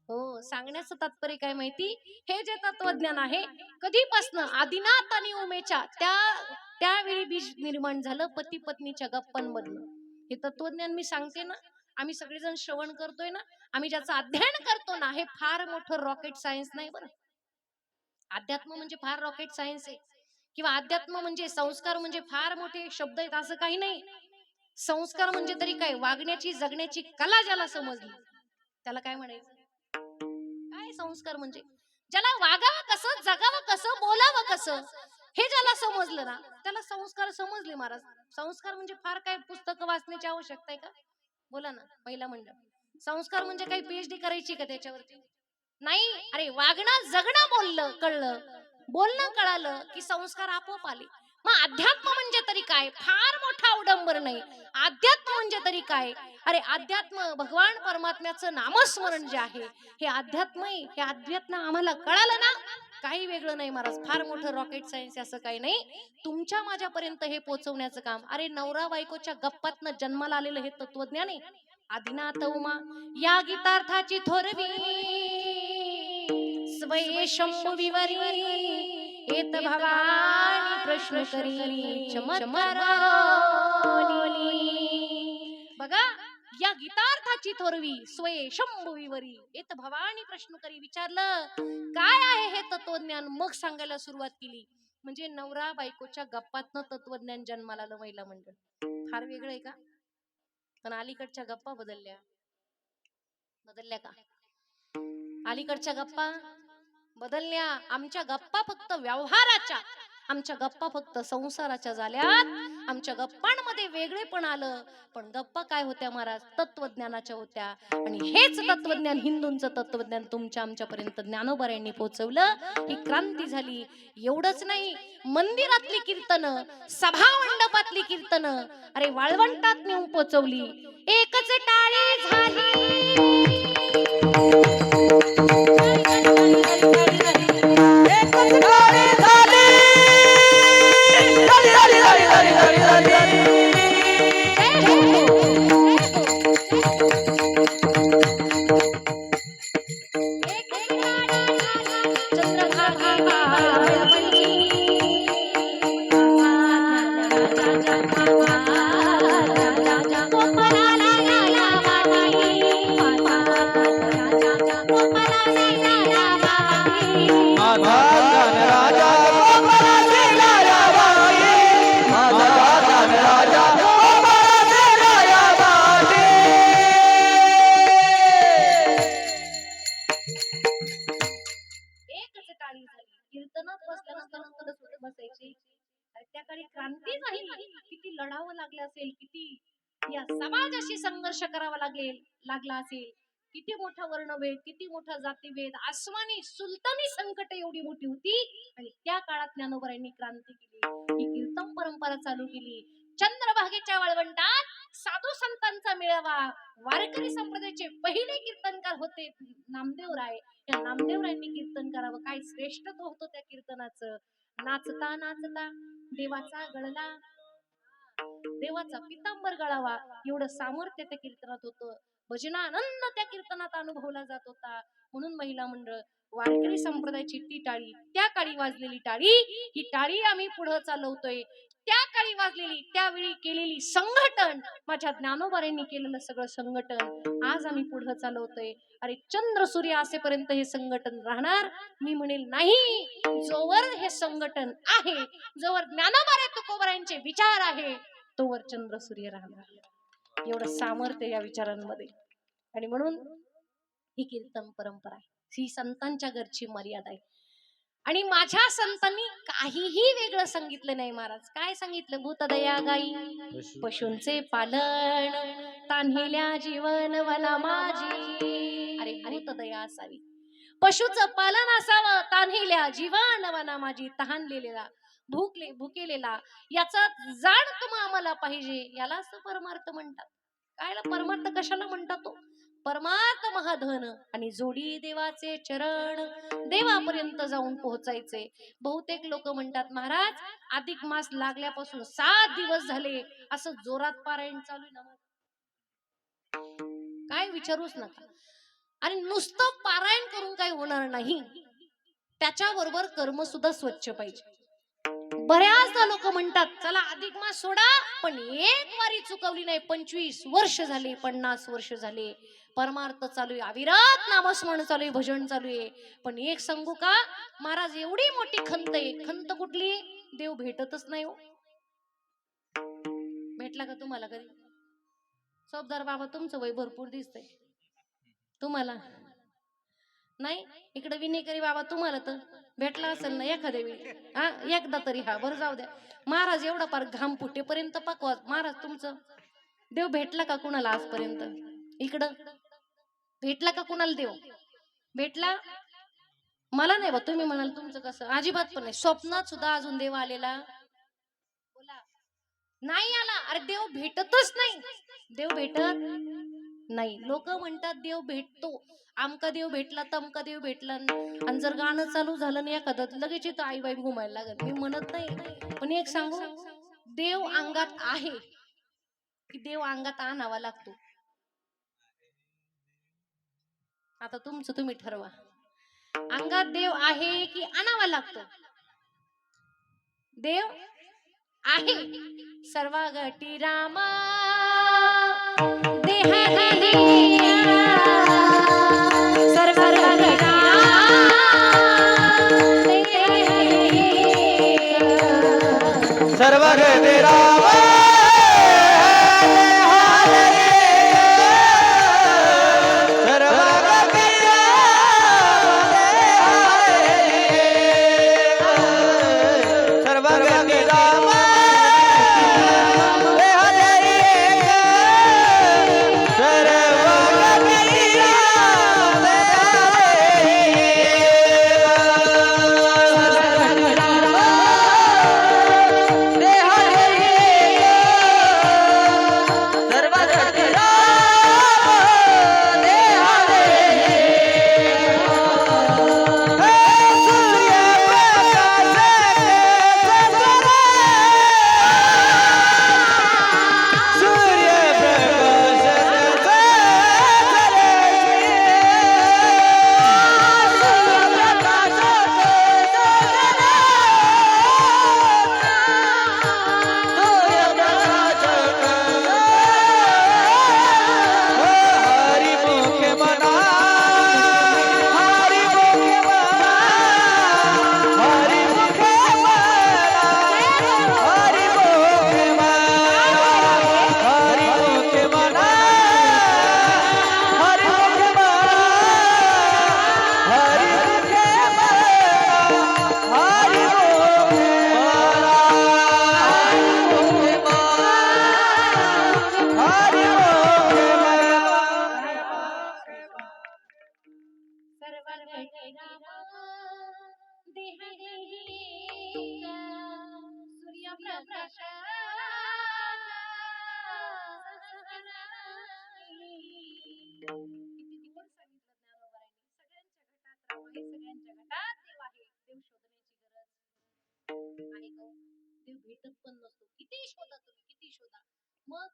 हो, सांगण्याचं तात्पर्य काय माहिती. हे जे तत्वज्ञान आहे, कधीपासनं आदिनाथ आणि उमेच्या त्यावेळी बीज निर्माण झालं पती पत्नीच्या गप्पांमधनं. हे तत्वज्ञान मी सांगते ना, आम्ही सगळेजण श्रवण करतोय ना, आम्ही ज्याचं अध्ययन करतो ना, हे फार मोठं रॉकेट सायन्स नाही बरं. अध्यात्म म्हणजे फार रॉकेट सायन्स आहे, किंवा अध्यात्म म्हणजे संस्कार म्हणजे फार मोठे शब्द आहेत असं काही नाही. संस्कार म्हणजे तरी काय, वागण्याची जगण्याची कला ज्याला समजली त्याला काय म्हणायचं. काय संस्कार म्हणजे ज्याला वागावं कसं, जगावं कसं, बोलावं कसं, हे ज्याला समजलं ना त्याला संस्कार समजले महाराज. संस्कार म्हणजे फार काय पुस्तकं वाचण्याची आवश्यकता आहे का? बोला ना महिला मंडळ. संस्कार म्हणजे काही पीएचडी करायची का त्याच्यावरती? नाही. अरे वागणं जगणं बोललं कळलं, बोलणं कळालं की संस्कार आपोआप आले. मग अध्यात्म म्हणजे तरी काय? फार मोठा अवडंबर नाही. अध्यात्म म्हणजे तरी काय? अरे अध्यात्म भगवान परमात्म्याचं नामस्मरण जे आहे हे अध्यात्म आहे. हे अध्यात्म आम्हाला कळालं ना काही वेगळं नाही महाराज. फार मोठं रॉकेट सायन्स असं काही नाही. तुमच्या माझ्यापर्यंत हे पोहोचवण्याचं काम. अरे नवरा बायकोच्या गप्पातनं जन्माला आलेलं हे तत्वज्ञान आहे. आदिनाथ उमा या गीतार्थाची थोरवी स्वये शंभू विवरी येत भवानी प्रश्न करी चमत्कारानी. बघा या गीतार्थाची थोरवी स्वये शंभू विवरी येत भवानी प्रश्न करी. विचारलं काय आहे हे तत्वज्ञान, मग सांगायला सुरुवात केली. म्हणजे नवरा बायकोच्या गप्पातनं तत्वज्ञान जन्माला आलं. महिला मंडळ फार वेगळं आहे का? पण अलीकडच्या गप्पा बदलल्या का? अलीकडच्या गप्पा बदलल्या. आमच्या गप्पा फक्त व्यवहाराच्या, आमच्या गप्पा फक्त संसाराच्या झाल्यात. आमच्या गप्पांमध्ये वेगळेपण आलं. पण गप्पा काय होत्या महाराज? तत्वज्ञानाच्या होत्या. आणि हेच तत्वज्ञान, हिंदूंचं तत्वज्ञान तुमच्या आमच्यापर्यंत ज्ञानोबाऱ्यांनी पोहोचवलं. ही क्रांती झाली. एवढंच नाही, मंदिरातली कीर्तनं, सभा मंडपातली कीर्तनं अरे वाळवंटात नेऊन पोहोचवली. एकच टाळी झाली, त्या काळी क्रांती झाली. किती लढावं लागलं असेल, किती या समाजाशी संघर्ष करावा लागला असेल, किती मोठा वर्णभेद, किती मोठा जातीभेद, आसमानी सुलतानी संकट एवढी मोठी होती. आणि त्या काळात ज्ञानोबांनी क्रांती केली. ही कीर्तन परंपरा चालू केली. चंद्रभागेच्या वाळवंटात साधू संतांचा मेळावा. वारकरी संप्रदायाचे पहिले कीर्तनकार होते नामदेवराय. या नामदेवरायांनी कीर्तन करावं. काय श्रेष्ठत्व होतं त्या कीर्तनाचं. नाचता नाचता देवाचा गळला, देवाचा पितांबर गळावा एवढं सामर्थ्य त्या कीर्तनात होतं. भजनानंद त्या कीर्तनात अनुभवला जात होता. म्हणून महिला मंडळ वारकरी संप्रदायाची ती टाळी, त्या काळी वाजलेली टाळी, ही टाळी आम्ही पुढे चालवतोय. त्या काळी वाजलेली, त्यावेळी केलेली संघटन, माझ्या ज्ञानोबाऱ्यांनी केलेलं सगळं संघटन आज आम्ही पुढे चालवतोय. अरे चंद्र सूर्य असेपर्यंत हे संघटन राहणार. मी म्हणेल नाही, जोवर हे संघटन आहे, जोवर ज्ञानोबा तुकोबारायांचे विचार आहे, तोवर चंद्र सूर्य राहणार. एवढं सामर्थ्य या विचारांमध्ये. आणि म्हणून ही कीर्तन परंपरा आहे. ही संतांच्या घरची मर्यादा आहे. आणि माझ्या संतांनी काहीही वेगळं सांगितलं नाही महाराज. काय सांगितलं? भूतदया गाई पशूंचे पालन, तान्हिल्या जीवन वना माझी. अरे भूतदया असावी, पशुचं पालन असावं, तान्हिल्या जीवन वना माझी. तहानलेला, भुकेलेला याचा जाण तुम्हा आम्हाला पाहिजे. यालाच परमार्थ म्हणतात. कायला परमार्थ कशाला म्हणतात? तो परमार्थ महाधन आणि जोडी देवाचे चरण, देवापर्यंत जाऊन पोहोचायचे. बहुतेक लोक म्हणतात महाराज अधिक मास लागल्यापासून 7 दिवस झाले असं जोरात पारायण चालू आहे ना. काय विचारूच नका. आणि नुसतं पारायण करून काही होणार नाही, त्याच्याबरोबर कर्म सुद्धा स्वच्छ पाहिजे. बऱ्याचदा लोक म्हणतात चला अधिक मास सोडा, पण एक वारी चुकवली नाही. 25 वर्ष झाले, 50 वर्ष झाले, परमार्थ चालू आहे, अविरत नामस्मरण चालू आहे, भजन चालू आहे. पण एक सांगू का महाराज, एवढी मोठी खंत आहे. खंत कुठली? देव भेटतच नाही हो. भेटला का तुम्हाला कधी? सोबदार बाबा तुमचं वय भरपूर दिसतंय तुम्हाला. नाही इकडे विनेकरी बाबा तुम्हाला तर भेटला असेल ना एखाद्या वेळी हा एकदा तरी हा बरं जाऊ द्या महाराज एवढा पार घाम फुटेपर्यंत पकवा महाराज तुमचं देव भेटला का कुणाला आजपर्यंत इकडं भेटला का कुणाला देव भेटला मला नाही बा तुम्ही म्हणाल तुमचं कसं अजिबात पण नाही स्वप्नात सुद्धा अजून देव आलेला बोला नाही आला अरे देव भेटतच नाही देव भेटत नाही लोक म्हणतात देव भेटतो आमका देव भेटला तमका देव भेटला आणि जर गाणं चालू झालं नाही एखादं लगेच इथं आई बाई घुमायला लागत मी म्हणत नाही पण एक सांगू देव अंगात आहे की देव अंगात आणावा लागतो आता तुमचं तुम्ही ठरवा अंगात देव आहे की आणावा लागतो देव आहे सर्वागटी रामा सर्व गते राम सगळ्यांच्या घटात देव आहे देव शोधण्याची गरज आहे का देव भेटत पण नसतो किती शोधा तुम्ही किती शोधा मग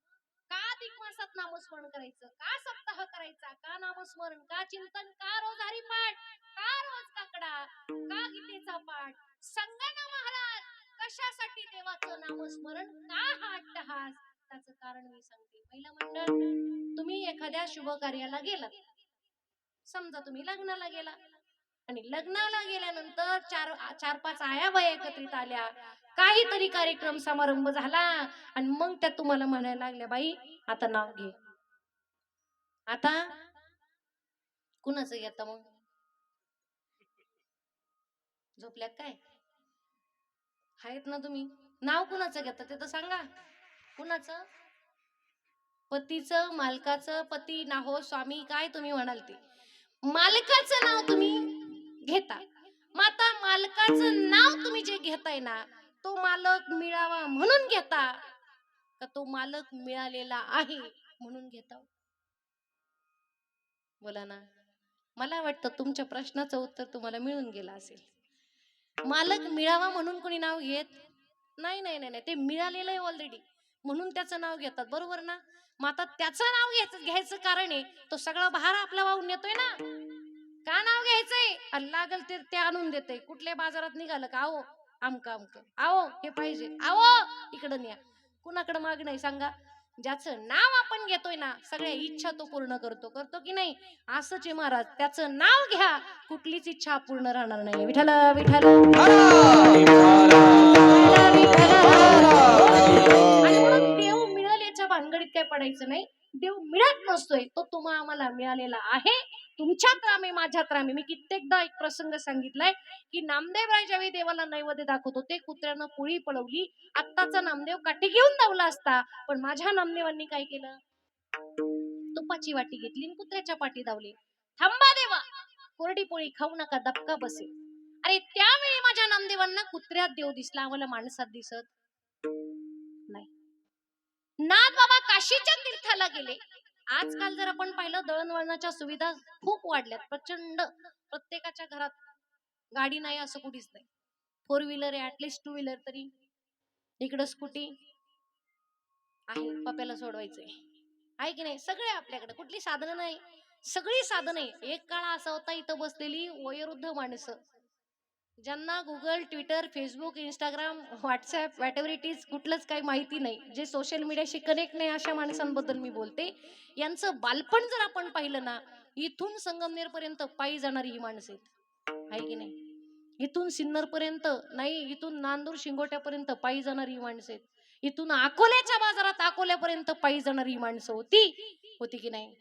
का अधिक मासात नामस्मरण करायचं का सप्ताह करायचा का नामस्मरण का चिंतन का रोज हरिपाठ का रोज काकडा का गीतेचा पाठ संगना महाराज कशासाठी देवाचं नामस्मरण का हा अट्टहास त्याचं कारण मी सांगते महिला मंडळ तुम्ही एखाद्या शुभ कार्याला गेलात समजा तुम्ही लग्नाला गेला आणि लग्नाला गेल्यानंतर चार पाच आया बाया एकत्रित आल्या काहीतरी कार्यक्रम समारंभ झाला आणि मग त्या तुम्हाला म्हणायला लागल्या बाई आता नाव घे आता कुणाचं घेता मग झोपल्यात काय आहेत ना तुम्ही नाव कुणाचं घेता ते तर सांगा कुणाचं पतीचं मालकाचं पती नाहो स्वामी काय तुम्ही म्हणाल ते मालकाचं नाव तुम्ही घेता मग आता मालकाचं नाव तुम्ही जे घेताय ना तो मालक मिळावा म्हणून घेता का तो मालक मिळालेला आहे म्हणून घेता बोला ना मला वाटतं तुमच्या प्रश्नाचं उत्तर तुम्हाला मिळून गेलं असेल मालक मिळावा म्हणून कोणी नाव घेत नाही नाही नाही ते मिळालेलं आहे ऑलरेडी म्हणून त्याचं नाव घेतात बरोबर ना मग आता त्याचं नाव घ्यायचं कारण आहे तो सगळा भार आपला वाहून येतोय ना का नाव घ्यायचंय लागल ते आणून देते कुठल्या बाजारात निघालं का आओ आमक आओ हे पाहिजे आओ इकडं न्या कुणाकडे माग नाही सांगा ज्याचं नाव आपण घेतोय ना सगळ्या इच्छा तो पूर्ण करतो की नाही असंच आहे महाराज त्याचं नाव घ्या कुठलीच इच्छा पूर्ण राहणार नाही विठ्ठल विठ्ठल आणि म्हणून देव मिळाल्याच्या भानगडीत काय पडायचं नाही देव मिळत नसतोय तो तुम्हा आम्हाला मिळालेला आहे. तुमच्यात रामे माझ्यात रामे. मी कित्येकदा एक प्रसंग सांगितलाय की नामदेवराय ज्यावेळी देवाला नैवेद्य दाखवत होते कुत्र्यानं पोळी पळवली. आत्ताचा नामदेव काठी घेऊन धावला असता, पण माझ्या नामदेवांनी काय केलं, तुपाची वाटी घेतली आणि कुत्र्याच्या पाठी धावले. थांबा देवा, कोरडी पोळी खाऊ नका, दबका बसेल. अरे त्यावेळी माझ्या नामदेवांना कुत्र्यात देव दिसला, आम्हाला माणसात दिसत नाही. नाथ बाबा काशीच्या तीर्थाला गेले. आजकाल जर आपण पाहिलं दळणवळणाच्या सुविधा खूप वाढल्यात, प्रचंड. प्रत्येकाच्या घरात गाडी नाही असं कुठेच नाही. 4 व्हीलर आहे, ऍटलिस्ट 2 व्हीलर तरी. इकडं स्कूटी आहे, पप्याला सोडवायचंय, आहे की नाही. सगळे आपल्याकडे, कुठली साधनं नाही, सगळी साधनं आहे. एक काळ असा होता इथं बसलेली वयोवृद्ध माणसं ज्यांना Google, Twitter, Facebook, Instagram, WhatsApp, what ever it is कुठलंच काही माहिती नाही, जे सोशल मीडियाशी कनेक्ट नाही, अशा माणसांबद्दल मी बोलते. यांचं बालपण जर आपण पाहिलं ना, इथून संगमनेर पर्यंत पायी जाणारी ही माणसं आहेत, आहे की नाही. इथून सिन्नर पर्यंत नाही, इथून नांदूर शिंगोट्यापर्यंत पायी जाणारी ही माणसं आहेत. इथून अकोल्याच्या बाजारात अकोल्यापर्यंत पायी जाणारी ही माणसं होती की नाही.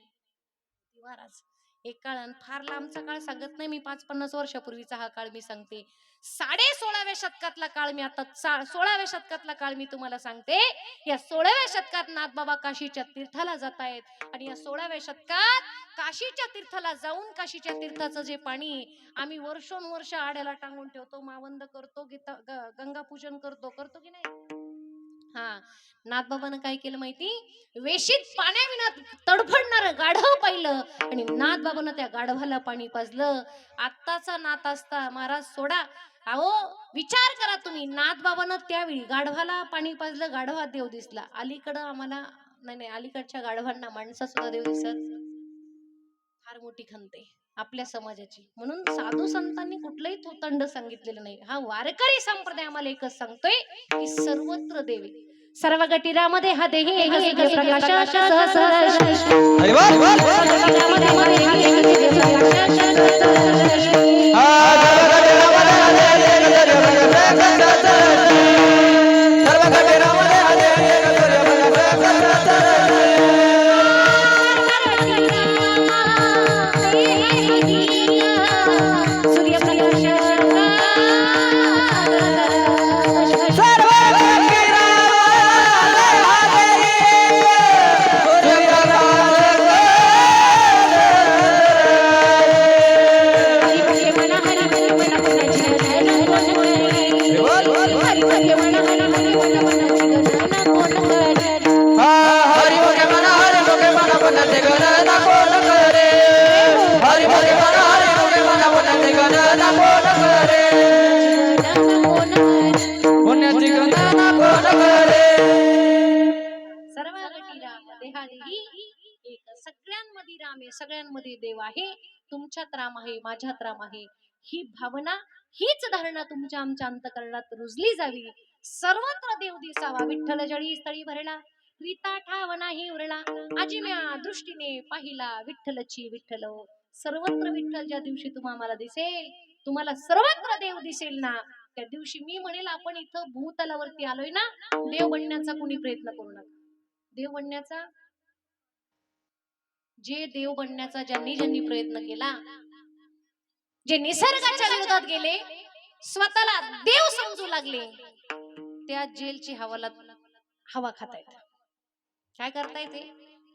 महाराज एक काळ, फार लांबचा काळ सांगत नाही मी, 5-50 वर्षापूर्वीचा हा काळ मी सांगते. 16व्या शतकातला काळ मी आता 16व्या शतकातला काळ मी तुम्हाला सांगते. या 16व्या शतकात नाथबाबा काशीच्या तीर्थाला जात आहेत आणि या 16व्या शतकात काशीच्या तीर्थाला जाऊन काशीच्या तीर्थाचं जे पाणी आम्ही वर्षोनवर्ष आड्याला टांगून ठेवतो, मावंद करतो, गंगा पूजन करतो की नाही. हा, नाथबाबानं काय केलं माहिती, वेशीत पाण्याविना तडफडणार गाढव पाहिलं आणि नाथबाबानं त्या गाढवाला पाणी पाजलं. आत्ताचा नाथ असता महाराज सोडा. अहो विचार करा तुम्ही, नाथबाबानं त्यावेळी गाढवाला पाणी पाजलं, गाढवात देव दिसला. अलीकडं आम्हाला नाही, अलीकडच्या गाढवांना माणसा सुद्धा देव दिसत. फार मोठी खंत आहे आपल्या समाजाची. म्हणून साधू संतांनी कुठलंही थोतंड सांगितलेलं नाही. हा वारकरी संप्रदाय आम्हाला एकच सांगतोय की सर्वत्र देव, सर्व गटीरामध्ये हा देही सगळ्यांमध्ये राम आहे, सगळ्यांमध्ये देव आहे. तुमच्यात राम आहे, माझ्यात राम आहे. ही भावना, हीच धारणा तुमच्या आमच्या अंतःकरणात रुजली जावी. सर्वत्र देव दिसावा. विठ्ठल जळी स्थळी भरला, रीता ठाव नाही उरला, आजिम्या दृष्टीने पाहिला विठ्ठलची विठ्ठल. सर्वत्र विठ्ठल ज्या दिवशी तुम्हाला दिसेल, तुम्हाला सर्वत्र देव दिसेल ना, त्या दिवशी मी म्हणेल आपण इथं भूतलावरती आलोय ना, देव बनण्याचा कुणी प्रयत्न करू नका. देव बनण्याचा, जे देव बनण्याचा ज्यांनी प्रयत्न केला, जे निसर्गाच्या विरोधात गेले, स्वतःला देव समजू लागले, त्या जेलची हवा खातायत. काय करताय ते,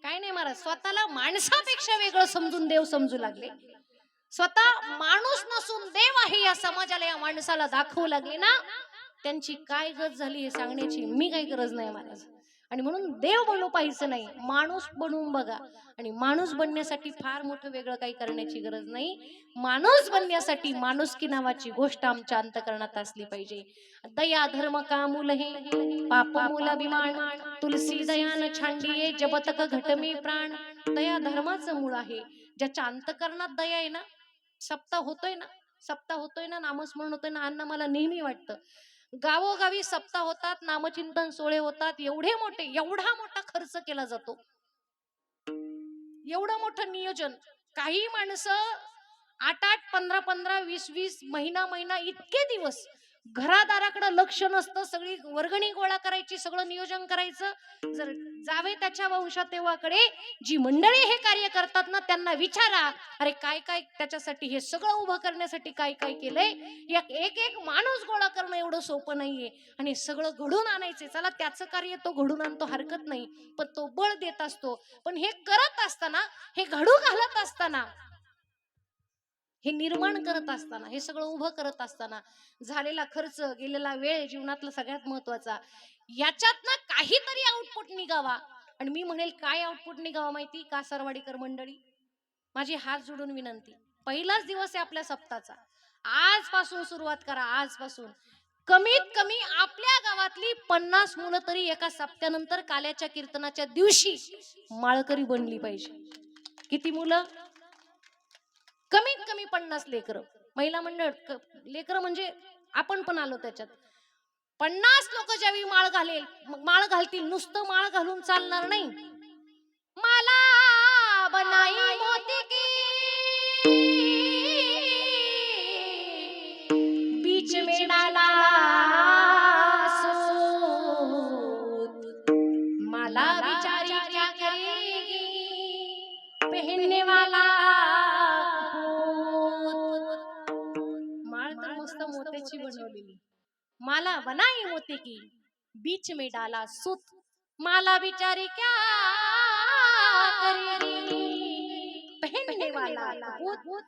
काय नाही महाराज, स्वतःला माणसापेक्षा वेगळं समजून देव समजू लागले. स्वतः माणूस नसून देव आहे या समाजाला, या माणसाला दाखवू लागले ना, त्यांची काय गरज झाली हे सांगण्याची मी काही गरज नाही महाराज. आणि म्हणून देव बनू पाहिजे नाही, माणूस बनवून बघा. आणि माणूस बनण्यासाठी फार मोठं वेगळं काही करण्याची गरज नाही. माणूस बनण्यासाठी माणुसकी नावाची गोष्ट आमच्या अंतःकरणात असली पाहिजे. दया धर्म का मूल हे, पाप मूल अभिमान, तुलसी दयान छांडिये, जबतक घटमे प्राण. दया धर्माचं मूळ आहे. ज्याच्या अंतःकरणात दया आहे ना, सप्ताह होतोय ना, नामस्मरण होतोय ना. अन्न मला नेहमी वाटतं, गावोगावी सप्ताह होतात, नामचिंतन सोहळे होतात, एवढा मोठा खर्च केला जातो, एवढं मोठं नियोजन. काही माणसं 8-8, 15-15, 20-20, महिना इतके दिवस घरादाराकडे लक्ष नसतं, सगळी वर्गणी गोळा करायची, सगळं नियोजन करायचं. जर जावे त्याच्या वंशतेवाकडे, जी मंडळी हे कार्य करतात ना, त्यांना विचारा, अरे काय काय त्याच्यासाठी हे सगळं उभं करण्यासाठी काय काय केलंय. एक एक माणूस गोळा करणं एवढं सोपं नाहीये, आणि सगळं घडून आणायचे. चला त्याचं कार्य तो घडून आणतो, हरकत नाही, पण तो बळ देत असतो. पण हे करत असताना, हे घडू घालत असताना, हे निर्माण करत असताना, हे सगळं उभं करत असताना झालेला खर्च, गेलेला वेळ जीवनातला सगळ्यात महत्वाचा, याच्यात ना काहीतरी आउटपुट निघावा. आणि मी म्हणेल काय आउटपुट निघावा माहिती का सरवाडीकर मंडळी, माझी हात जोडून विनंती, पहिलाच दिवस आहे आपल्या सप्ताहाचा, आजपासून सुरुवात करा. आजपासून कमीत कमी आपल्या गावातली 50 मुलं तरी एका सप्त्यानंतर काल्याच्या कीर्तनाच्या दिवशी माळकरी बनली पाहिजे. किती मुलं? कमीत कमी 50 लेकरं. महिला मंडळ लेकरं म्हणजे आपण पण आलो त्याच्यात. 50 लोक ज्यावेळी माळ घालेल, माळ घालतील, नुसतं माळ घालून चालणार नाही. माला बनाई मोती की बीच में डाला सूत, माला बिचारी क्या करेगी पहनने वाला माळ तर मस्त मोत्याची बनवलेली. माला बनाई मोती की बीच में डाला सूत, माला बिचारी क्या करेगी पहनने वाला कुपूत.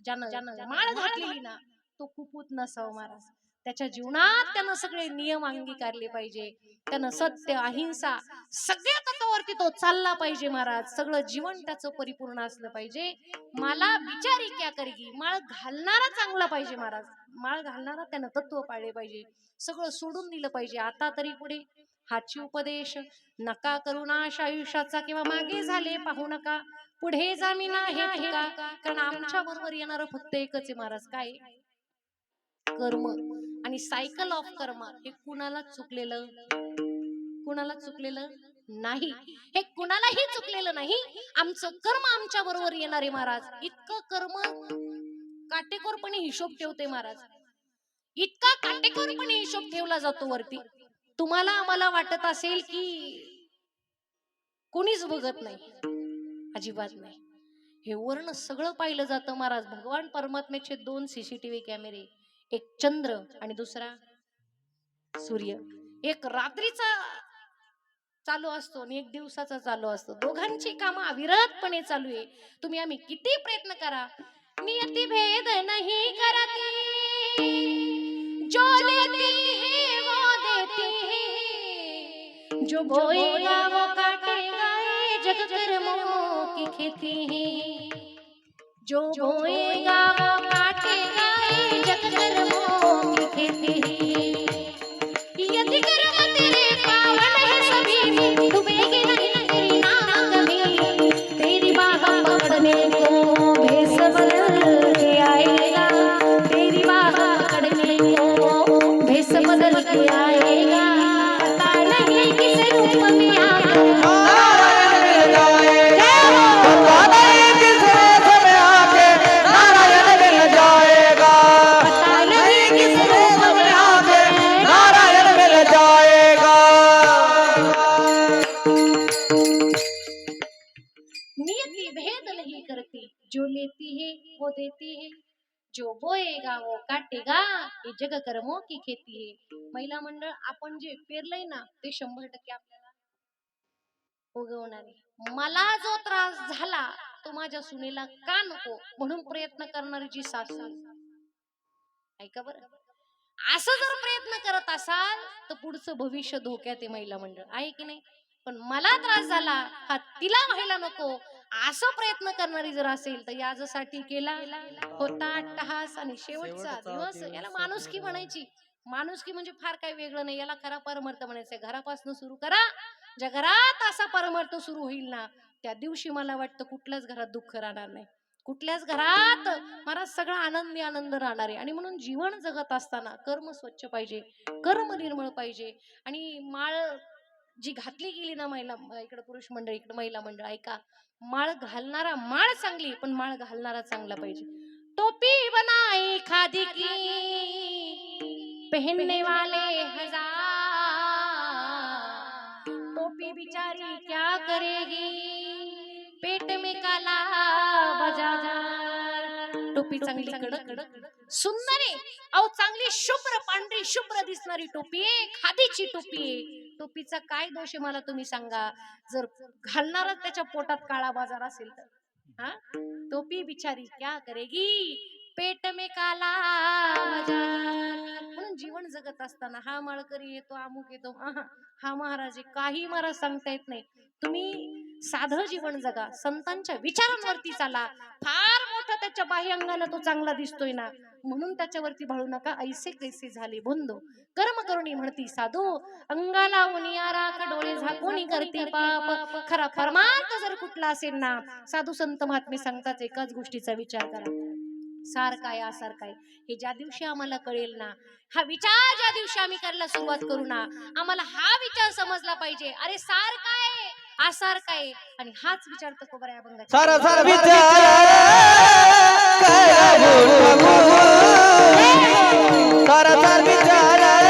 ज्यानं माळ घातलेली ना तो कुपूत नसावं महाराज. त्याच्या जीवनात त्यानं सगळे नियम अंगीकारले पाहिजे. त्यानं सत्य, अहिंसा सगळ्या तत्वावरती तो चालला पाहिजे महाराज. सगळं जीवन त्याचं परिपूर्ण असलं पाहिजे. मला बिचारी क्या करेगी, माळ घालणारा चांगला पाहिजे महाराज. माळ घालणारा त्यानं तत्व पाळले पाहिजे. सगळं सोडून दिलं पाहिजे. आता तरी पुढे हाची उपदेश नका करू नाश आयुष्याचा, किंवा मागे झाले पाहू नका, पुढे जामिना हे तुका. कारण आमच्या बरोबर येणार फक्त एकच आहे महाराज, काय? कर्म. आणि सायकल ऑफ कर्म हे कुणाला चुकलेलं नाही. हे कुणालाही चुकलेलं नाही. आमचं कर्म आमच्या बरोबर येणारे महाराज. इतकं कर्म काटेकोरपणे हिशोब ठेवते महाराज. इतका काटेकोरपणे हिशोब ठेवला जातो वरती. तुम्हाला आम्हाला वाटत असेल की कोणीच बघत नाही, अजिबात नाही. हे वर्ण सगळं पाहिलं जातं महाराज. भगवान परमात्म्याचे 2 CCTV कॅमेरे, एक चंद्र आणि दुसरा सूर्य. एक रात्रीचा चालू असतो आणि एक दिवसाचा चालू असतो. दोघांची कामं अविरतपणे चालू आहे. तुम्ही आम्ही किती प्रयत्न करा, नियती भेद नहीं करती, जो लेती है वो देती है, जो बोएगा वो काटेगा, ये जग कर्मों की खेती है. जो बोएगा वो काटेगा, ये जग कर्मों की खेती है. यदि कर्म तेरे पावन है सभी, डूबेगी नहीं तेरी नाव कभी. तेरी बाह पकड़ने को भेष बदल के आएगा, तेरी बाह पकड़ने को भेष बदल के आएगा. पता नहीं किस रूप में आकर जो लेती है वो देती है, जो बोएगा वो काटेगा, ये जग कर्मों की खेती है. महिला मंडळ, आपण जे पेरलंय ना ते 100% आपल्याला उगवणार आहे. मला जो त्रास झाला तो माझ्या सुनेला का नको म्हणून प्रयत्न करणारी जी सासू, ऐका बरं, असं जर प्रयत्न करत असाल तर पुढचं भविष्य धोक्यात आहे महिला मंडळ, आहे की नाही? पण मला त्रास झाला हा तिला व्हायला नको असं प्रयत्न करणारी जर असेल तर यासाठी केला होता अट्टहास. आणि शेवटचा दिवस याला माणुसकी म्हणायची. माणुसकी म्हणजे फार काही वेगळं नाही, याला खरा परमार्थ म्हणायचं. घरापासून सुरू करा. ज्या घरात असा परमार्थ सुरू होईल ना त्या दिवशी मला वाटतं कुठल्याच घरात दुःख राहणार नाही, कुठल्याच घरात मला सगळा आनंदी आनंद राहणार आहे. आणि म्हणून जीवन जगत असताना कर्म स्वच्छ पाहिजे, कर्म निर्मळ पाहिजे. आणि माळ जी घातली गेली ना, महिला इकडे पुरुष मंडळ इकडे महिला मंडळ, ऐका, माळ घालणारा माळ चांगली पण माळ घालणारा चांगला पाहिजे. टोपी बनाई खादी की पहनने वाले हजार, टोपी बिचारी क्या करेगी, पेट में काला बाजार। टोपी चांगली कडक सुंदर आहे, अहो चांगली शुभ्र पांढरी शुभ्र दिसणारी टोपी आहे, खादीची टोपी आहे। टोपीचा काय दोष आहे मला तुम्ही सांगा, जर घालणारच त्याच्या पोटात काळा बाजार असेल तर। हा, टोपी बिचारी क्या करेगी, पेट में काला बाजार। म्हणून जीवन जगत असताना हा माळकरी येतो, अमुक येतो, हा महाराज आहे, काही महाराज सांगता येत नाही। तुम्ही साधं जीवन जगा, संतांच्या विचारांवरती चाला। फार मोठा त्याच्या बाह्य अंगाला तो चांगला दिसतोय ना, म्हणून त्याच्यावरती भाळू नका। ऐसे कैसे झाले बंधू, कर्म करुणी म्हणती साधू, अंगाला उनिया राख डोळे झाकून करती पाप। खरा परमार्थ जर कुठला असेल ना, साधू संत महात्मे सांगतात एकाच गोष्टीचा विचार करा, सार काय आसार काय। हे ज्या दिवशी आम्हाला कळेल ना, हा विचार ज्या दिवशी आम्ही करायला सुरुवात करू ना, आम्हाला हा विचार समजला पाहिजे, अरे सार काय आसार काय। आणि हाच विचार तर कोबऱ्या अभंगाचा सारा सारा विचार करा सारा सारा विचार करा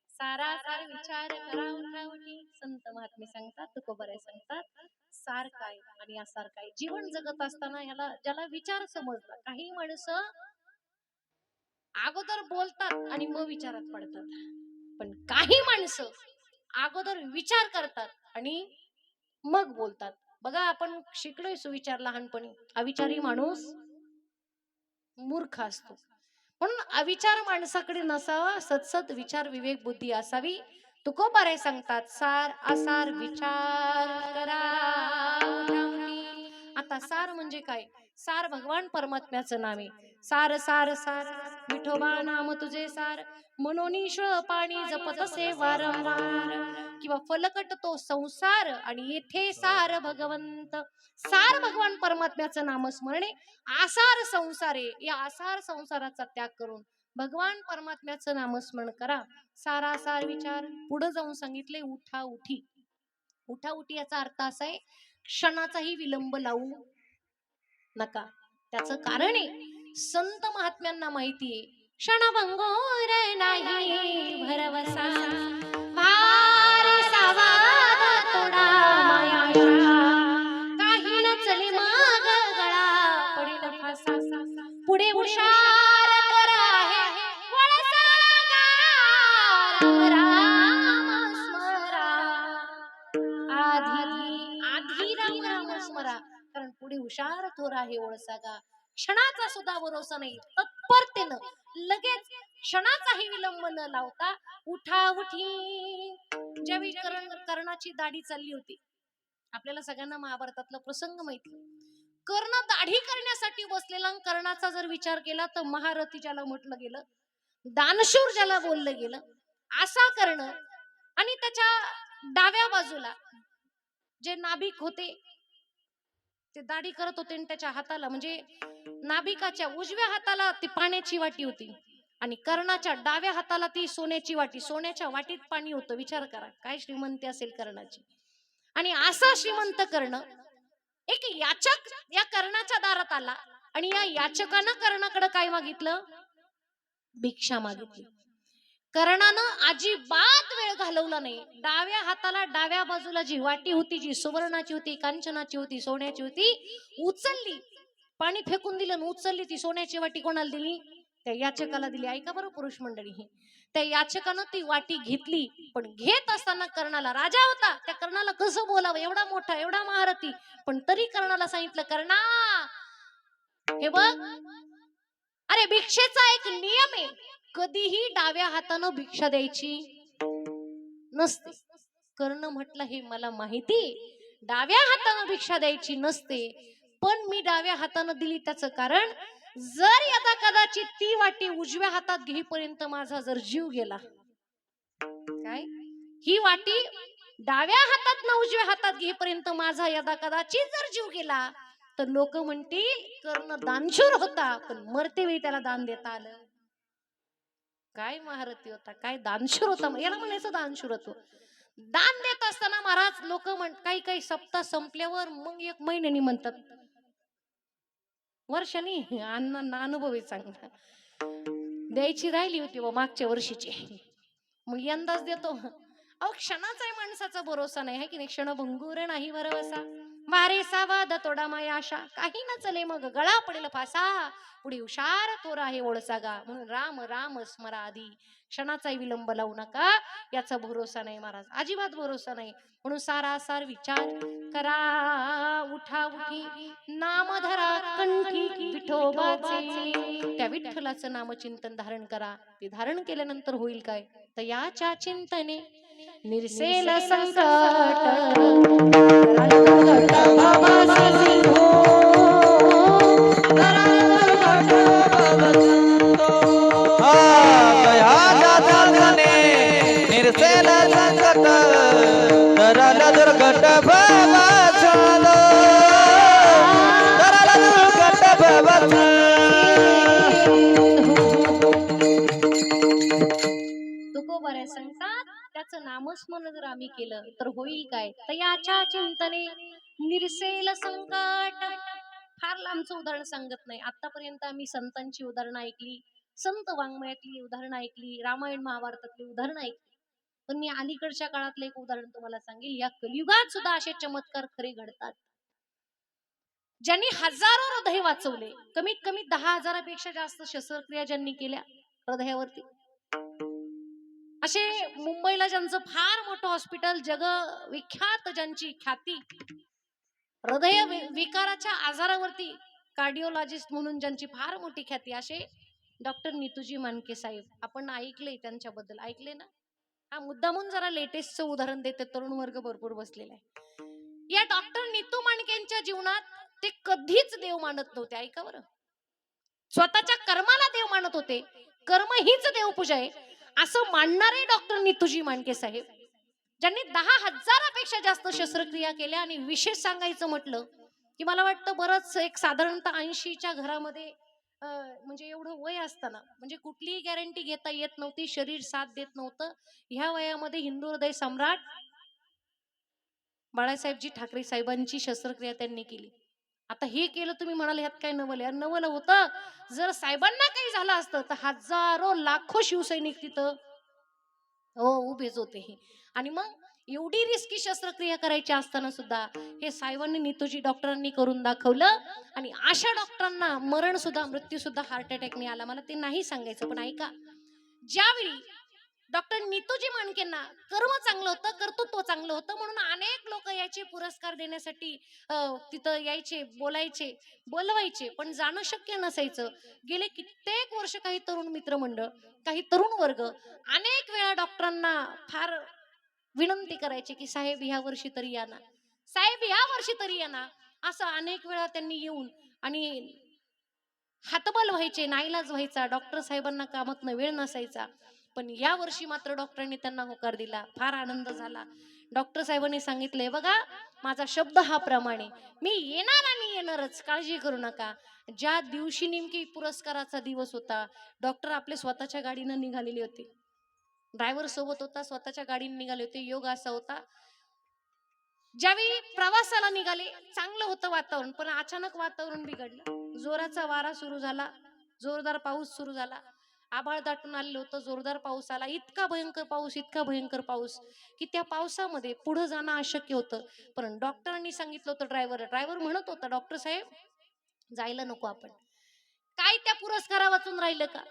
सारा सार विचार करा उठावटी, संत महात्मे सांगतात, तुकोबराय सांगतात, सार काय आणि आसार काय। जीवन जगत असताना ह्याला ज्याला विचार समजला, काही माणसं अगोदर बोलतात आणि मग विचारात पडतात, पण काही माणसं अगोदर विचार करतात आणि मग बोलतात। बघा आपण शिकलोय सुविचार लहानपणी, अविचारी माणूस मूर्ख असतो, म्हणून अविचार माणसाकडे नसावा, सतसत विचार विवेक बुद्धी असावी। तुकोबाराय सांगतात, सार आसार विचार करा उठावटी। आता सार म्हणजे काय, सार भगवान परमात्म्याचं नाव आहे। सार सार सार विठोबा नाम तुझे सार, मनोनिश पाणी जपत असे वारंवार, किंवा फलकट तो संसार आणि येथे सार भगवंत। सार भगवान परमात्म्याचं नामस्मरणे, आसार संसारे, या आसार संसाराचा त्याग करून भगवान परमात्म्याचं नामस्मरण करा। सारासार विचार पुढे जाऊन सांगितले उठा उठी। उठा उठी याचा अर्थ असा आहे, क्षणाचाही विलंब लावू नका। त्याचं कारण आहे, संत महात्म्यांना माहिती आहे, क्षणभंगुर नाही भरवसा, भारी सावाद तोडा मायाशा, काही न चले माग गळा पडेल फासा, पुढे हुशार तर आहे राम स्मरा, आधी राम राम स्मरा, कारण पुढे हुशार थोर आहे ओळसागा। क्षणाचा सुद्धा भरोसा नाही, तत्परतेनं लगेच क्षणाचाही विलंब न लावता उठा उठी। ज्यावेळी कर्णाची दाढी चालली होती आपल्याला सगळ्यांना महाभारतातला प्रसंग माहिती. कर्ण दाढी करण्यासाठी बसलेला आणि कर्णाचा जर विचार केला तर महारथी ज्याला म्हटलं गेलं, दानशूर ज्याला बोललं गेलं, असा कर्ण. आणि त्याच्या डाव्या बाजूला जे नाभिक होते ते दाढी करत होते, आणि त्याच्या हाताला म्हणजे नाभिकाच्या उजव्या हाताला ती पाण्याची वाटी होती आणि कर्णाच्या डाव्या हाताला ती सोन्याची वाटी. सोन्याच्या वाटीत पाणी होतं. विचार करा काय श्रीमंती असेल कर्णाची. आणि असा श्रीमंत कर्ण एक याचक या कर्णाच्या दारात आला आणि या याचकानं कर्णाकडे काय मागितलं? भिक्षा मागितली. कर्णानं अजिबात वेळ घालवला नाही. डाव्या हाताला डाव्या बाजूला जी वाटी होती, जी सुवर्णाची होती, कांचनाची होती, सोन्याची होती, उचलली, पाणी फेकून दिलं आणि उचलली ती सोन्याची वाटी. कोणाला दिली? त्या याचकाला दिली. ऐका बरं पुरुष मंडळी, त्या याचकानं ती वाटी घेतली. पण घेत असताना कर्णाला, राजा होता, त्या कर्णाला कसं बोलावं, एवढा मोठा एवढा महारथी, पण तरी कर्णाला सांगितलं, कर्णा हे बघ, अरे भिक्षेचा एक नियम आहे, कधीही डाव्या हातानं भिक्षा द्यायची नसते. कर्ण म्हटलं हे मला माहिती, डाव्या हातानं भिक्षा द्यायची नसते, पण मी डाव्या हातानं दिली त्याचं कारण, जर यदा कदाचित ती वाटी उजव्या हातात घेईपर्यंत माझा जर जीव गेला, काय ही वाटी डाव्या हातात न उजव्या हातात घेईपर्यंत माझा यदा कदाचित जर जीव गेला तर लोक म्हणतील कर्ण दानशूर होता, पण मरते वेळी त्याला दान देता आलं. काय महारथी होता, काय दानशूर होता, याला म्हणायचं दानशूर होतो. दान देत असताना महाराज लोक काही काही सप्ताह संपल्यावर मग 1 महिन्यानी म्हणतात, वर्षानी अण्णांना अनुभव आहे चांगला, द्यायची राहिली होती व मागच्या वर्षीची, मग यंदाच देतो. अहो क्षणाचा आहे माणसाचा भरोसा नाही, है की नाही? क्षणभंगुर नाही भरवसा, वारे सावाद तोडा माया आशा, काही न चले मग गळा पडेल फासा, पुढे हुशार तोरा आहे ओळसा गा. म्हणून राम राम स्मरा आधी, क्षणाचाही विलंब लावू नका. याचा भरोसा नाही महाराज, अजिबात भरोसा नाही. म्हणून सारासार विचार करा, उठा उठी नाम धरा कंठी विठोबाचे, त्या विठ्ठलाचं नामचिंतन धारण करा. ते धारण केल्यानंतर होईल काय? तर याच्या चिंतने निरसेल संकट, निर्सेल संकट तरल दुर्घट भवसाल, तरल दुर्घट भवसाल. तुकोबऱ्या सांगतात त्याचं नामस्मरण जर आम्ही केलं तर होईल काय? तयाच्या चिंतने निरसेल संकट. फार लांबचं उदाहरण सांगत नाही. आतापर्यंत आम्ही संतांची उदाहरणं ऐकली, संत वाङ्मयातली उदाहरणं ऐकली, रामायण महाभारतातली उदाहरणं ऐकली, पण मी अलीकडच्या काळातलं एक उदाहरण तुम्हाला सांगेल. या कलियुगात सुद्धा असे चमत्कार खरे घडतात. ज्यांनी हजारो हृदय वाचवले, कमीत कमी 10,000पेक्षा जास्त शस्त्रक्रिया ज्यांनी केल्या हृदयावरती, असे मुंबईला ज्यांचं फार मोठं हॉस्पिटल, जग विख्यात ज्यांची ख्याती, हृदय विकाराच्या आजारावरती कार्डिओलॉजिस्ट म्हणून ज्यांची फार मोठी ख्याती, असे डॉक्टर नितूजी मानके साहेब. आपण ऐकले त्यांच्याबद्दल, ऐकले ना? हा मुद्दामून जरा लेटेस्टचं उदाहरण देते, तरुण वर्ग भरपूर बसलेला आहे. या डॉक्टर नीतू मानकेंच्या जीवनात ते कधीच देव मानत नव्हते. ऐका बरं, स्वतःच्या कर्माला देव मानत होते. कर्म हीच देवपूजा आहे असं मानणारे डॉक्टर नितूजी मानके साहेब, ज्यांनी 10,000पेक्षा जास्त शस्त्रक्रिया केल्या. आणि विशेष सांगायचं म्हटलं की मला वाटतं बरंच एक साधारणतः 80च्या घरामध्ये, म्हणजे एवढं वय असताना, म्हणजे कुठलीही गॅरंटी घेता येत नव्हती, शरीर साथ देत नव्हतं, ह्या वयामध्ये हिंदू हृदय सम्राट बाळासाहेबजी ठाकरे साहेबांची शस्त्रक्रिया त्यांनी केली. आता हे केलं, तुम्ही म्हणाल ह्यात काय नवल आहे? नवल होतं. जर साहेबांना काही झालं असतं तर हजारो लाखो शिवसैनिक तिथं उभेच होते. आणि मग एवढी रिस्की शस्त्रक्रिया करायची असताना सुद्धा हे साहेबांनी, नितूजी डॉक्टरांनी करून दाखवलं. आणि अशा डॉक्टरांना मरण सुद्धा, मृत्यू सुद्धा हार्ट अटॅकने आला. मला ते नाही सांगायचं, पण ऐका, ज्यावेळी डॉक्टर नितूजी मानकेंना कर्म चांगलं होतं, कर्तृत्व चांगलं होतं, म्हणून अनेक लोक यायचे पुरस्कार देण्यासाठी, तिथं यायचे, बोलवायचे, पण जाणं शक्य नसायचं. गेले कित्येक वर्ष काही तरुण मित्रमंडळ, काही तरुण वर्ग अनेक वेळा डॉक्टरांना फार विनंती करायचे की साहेब ह्या वर्षी तरी या ना. साहेब या वर्षी तरी या ना. असं अनेक वेळा त्यांनी येऊन आणि हातबल व्हायचे, नाईलाज व्हायचा, डॉक्टर साहेबांना कामातनं वेळ नसायचा. पण या वर्षी मात्र डॉक्टरांनी त्यांना होकार दिला. फार आनंद झाला. डॉक्टर साहेबांनी सांगितलंय, बघा माझा शब्द हा प्रमाणे, मी येणार आणि येणारच, काळजी करू नका. ज्या दिवशी नेमकी पुरस्काराचा दिवस होता, डॉक्टर आपले स्वतःच्या गाडीनं निघालेले होते. ड्रायव्हर सोबत होता, स्वतःच्या गाडीने निघाले होते. योग असा होता, ज्यावेळी प्रवासाला निघाले चांगलं होतं वातावरण, पण अचानक वातावरण बिघडलं. जोराचा वारा सुरू झाला, जोरदार पाऊस सुरू झाला. आभाळ दाटून आलेलं होतं, जोरदार पाऊस आला. इतका भयंकर पाऊस, इतका भयंकर पाऊस की त्या पावसामध्ये पुढे जाणं अशक्य होतं. पण डॉक्टरांनी सांगितलं होतं, ड्रायव्हर म्हणत होता, डॉक्टर साहेब जायला नको आपण. काय त्या पुरस्कारा वाचून राहिलं का?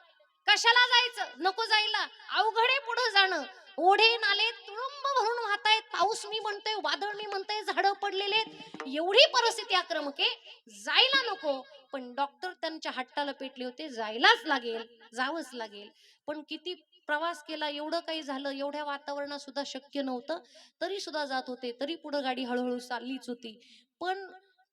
कशाला जायचं? नको जायला. अवघडे पुढे जाणं. ओढे नाले तुडुंब भरून वाहतायत. पाऊस मी म्हणतोय, वादळ मी म्हणतोय, झाडं पडलेले. एवढी परिस्थिती आक्रमक आहे, जायला नको. पण डॉक्टर त्यांच्या हट्टाला पेटले होते, जायलाच लागेल, जावंच लागेल. पण किती प्रवास केला, एवढं काही झालं, एवढ्या वातावरणात सुद्धा शक्य नव्हतं, तरी सुद्धा जात होते. तरी पुढे गाडी हळूहळू चाललीच होती. पण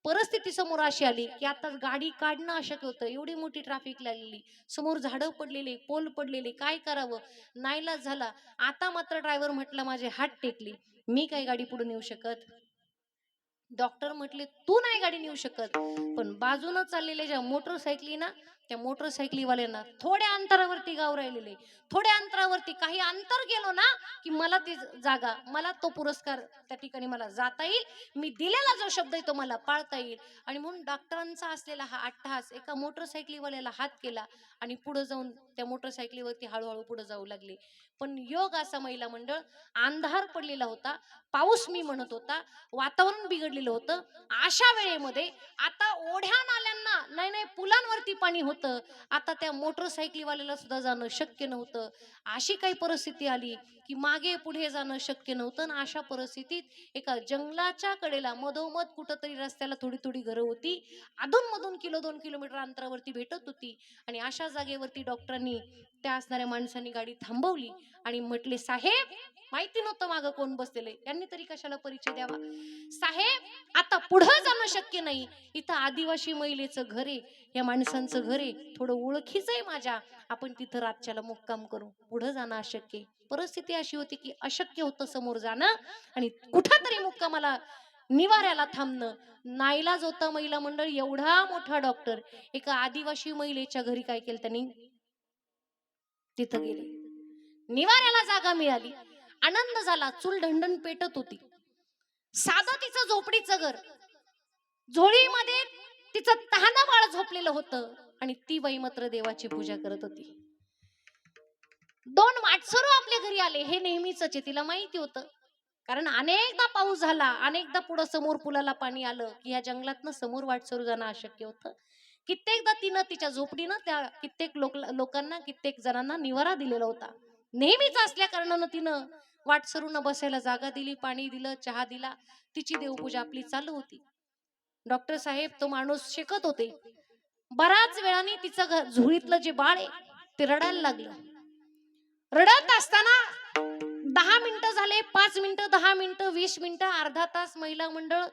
परिस्थिती समोर अशी आली की आता गाडी काढणं अशक्य होतं. एवढी मोठी ट्रॅफिक लागलेली, समोर झाडं पडलेले, पोल पडलेले, काय करावं, नाईलाज झाला. आता मात्र ड्रायव्हर म्हटला, माझे हात टेकले, मी काय गाडी पुढे नेऊ शकत. डॉक्टर म्हटले, तू नाही गाडी नेऊ शकत, पण बाजूनं चाललेल्या ज्या मोटरसायकली ना, त्या मोटरसायकलीवाल्यांना थोड्या अंतरावरती गाव राहिलेले, थोड्या अंतरावरती काही अंतर गेलो ना की मला ती जागा, मला तो पुरस्कार त्या ठिकाणी मला जाता येईल, मी दिलेला जो शब्द आहे तो मला पाळता येईल. आणि म्हणून डॉक्टरांचा असलेला हा अट्टहास एका मोटरसायकलीवाल्याला हात केला आणि पुढे जाऊन त्या मोटरसायकलीवरती हळूहळू पुढे जाऊ लागले. पण योग असा महिला मंडळ, अंधार पडलेला होता, पाऊस मी म्हणत होता, वातावरण बिघडलेलं होतं. अशा वेळेमध्ये आता ओढ्या नाल्यांना नाही नाही पुलांवरती पाणी होतं. आता त्या मोटरसायकलीवाल्याला सुद्धा जाणं शक्य नव्हतं. अशी काही परिस्थिती आली की मागे पुढे जाणं शक्य नव्हतं. आणि अशा परिस्थितीत एका जंगलाच्या कडेला मधोमध कुठंतरी रस्त्याला थोडी थोडी घरं होती, अधूनमधून 1-2 किलोमीटर अंतरावरती भेटत होती. आणि अशा जागेवरती डॉक्टरांनी त्या असणाऱ्या माणसांनी गाडी थांबवली आणि म्हटले, साहेब, माहिती नव्हतं मागं कोण बसलेले, यांनी तरी कशाला परिचय द्यावा. साहेब, आता पुढे जाणं शक्य नाही, इथं आदिवासी महिलेचं घर आहे, या माणसांचं घर आहे, थोडं ओळखीचं आहे माझ्या, आपण तिथं रातच्याला मुक्काम करू, पुढे जाणं अशक्य आहे. परिस्थिती अशी होती की अशक्य होतं समोर जाणं आणि कुठंतरी मुक्कामाला निवाऱ्याला थांबणं. नाईलाज होता महिला मंडळ. एवढा मोठा डॉक्टर एका आदिवासी महिलेच्या घरी काय केलं त्यांनी, तिथं गेले. निवाऱ्याला जागा मिळाली, आनंद झाला. चूल ढणढण पेटत होती. साधं तिचं झोपडीचं घर, झोळीमध्ये तिचं तहानं बाळ झोपलेलं होतं आणि ती बाई मात्र देवाची पूजा करत होती. 2 वाटसरू आपल्या घरी आले, हे नेहमीच आहे, तिला माहिती होतं. कारण अनेकदा पाऊस झाला, अनेकदा पुढं समोर पुलाला पाणी आलं की या जंगलातनं समोर वाटसरू जाणं अशक्य होतं. कित्येकदा तिनं तिच्या झोपडीनं त्या कित्येक लोकांना, कित्येक जणांना निवारा दिलेला होता. नेहमीच असल्या कारणानं तिनं वाटसरूंना बसायला जागा दिली, पाणी दिलं, चहा दिला, तिची देवपूजा आपली चालू होती. डॉक्टर साहेब तो माणूस शिकत होते. बराच वेळाने तिचं झोळीतलं जे बाळ आहे ते रडायला लागलं. रडत असताना 10 मिनिटं झाले, 5 मिनिटं, 10 मिनिटं, 20 मिनिटं, अर्धा तास महिला मंडळ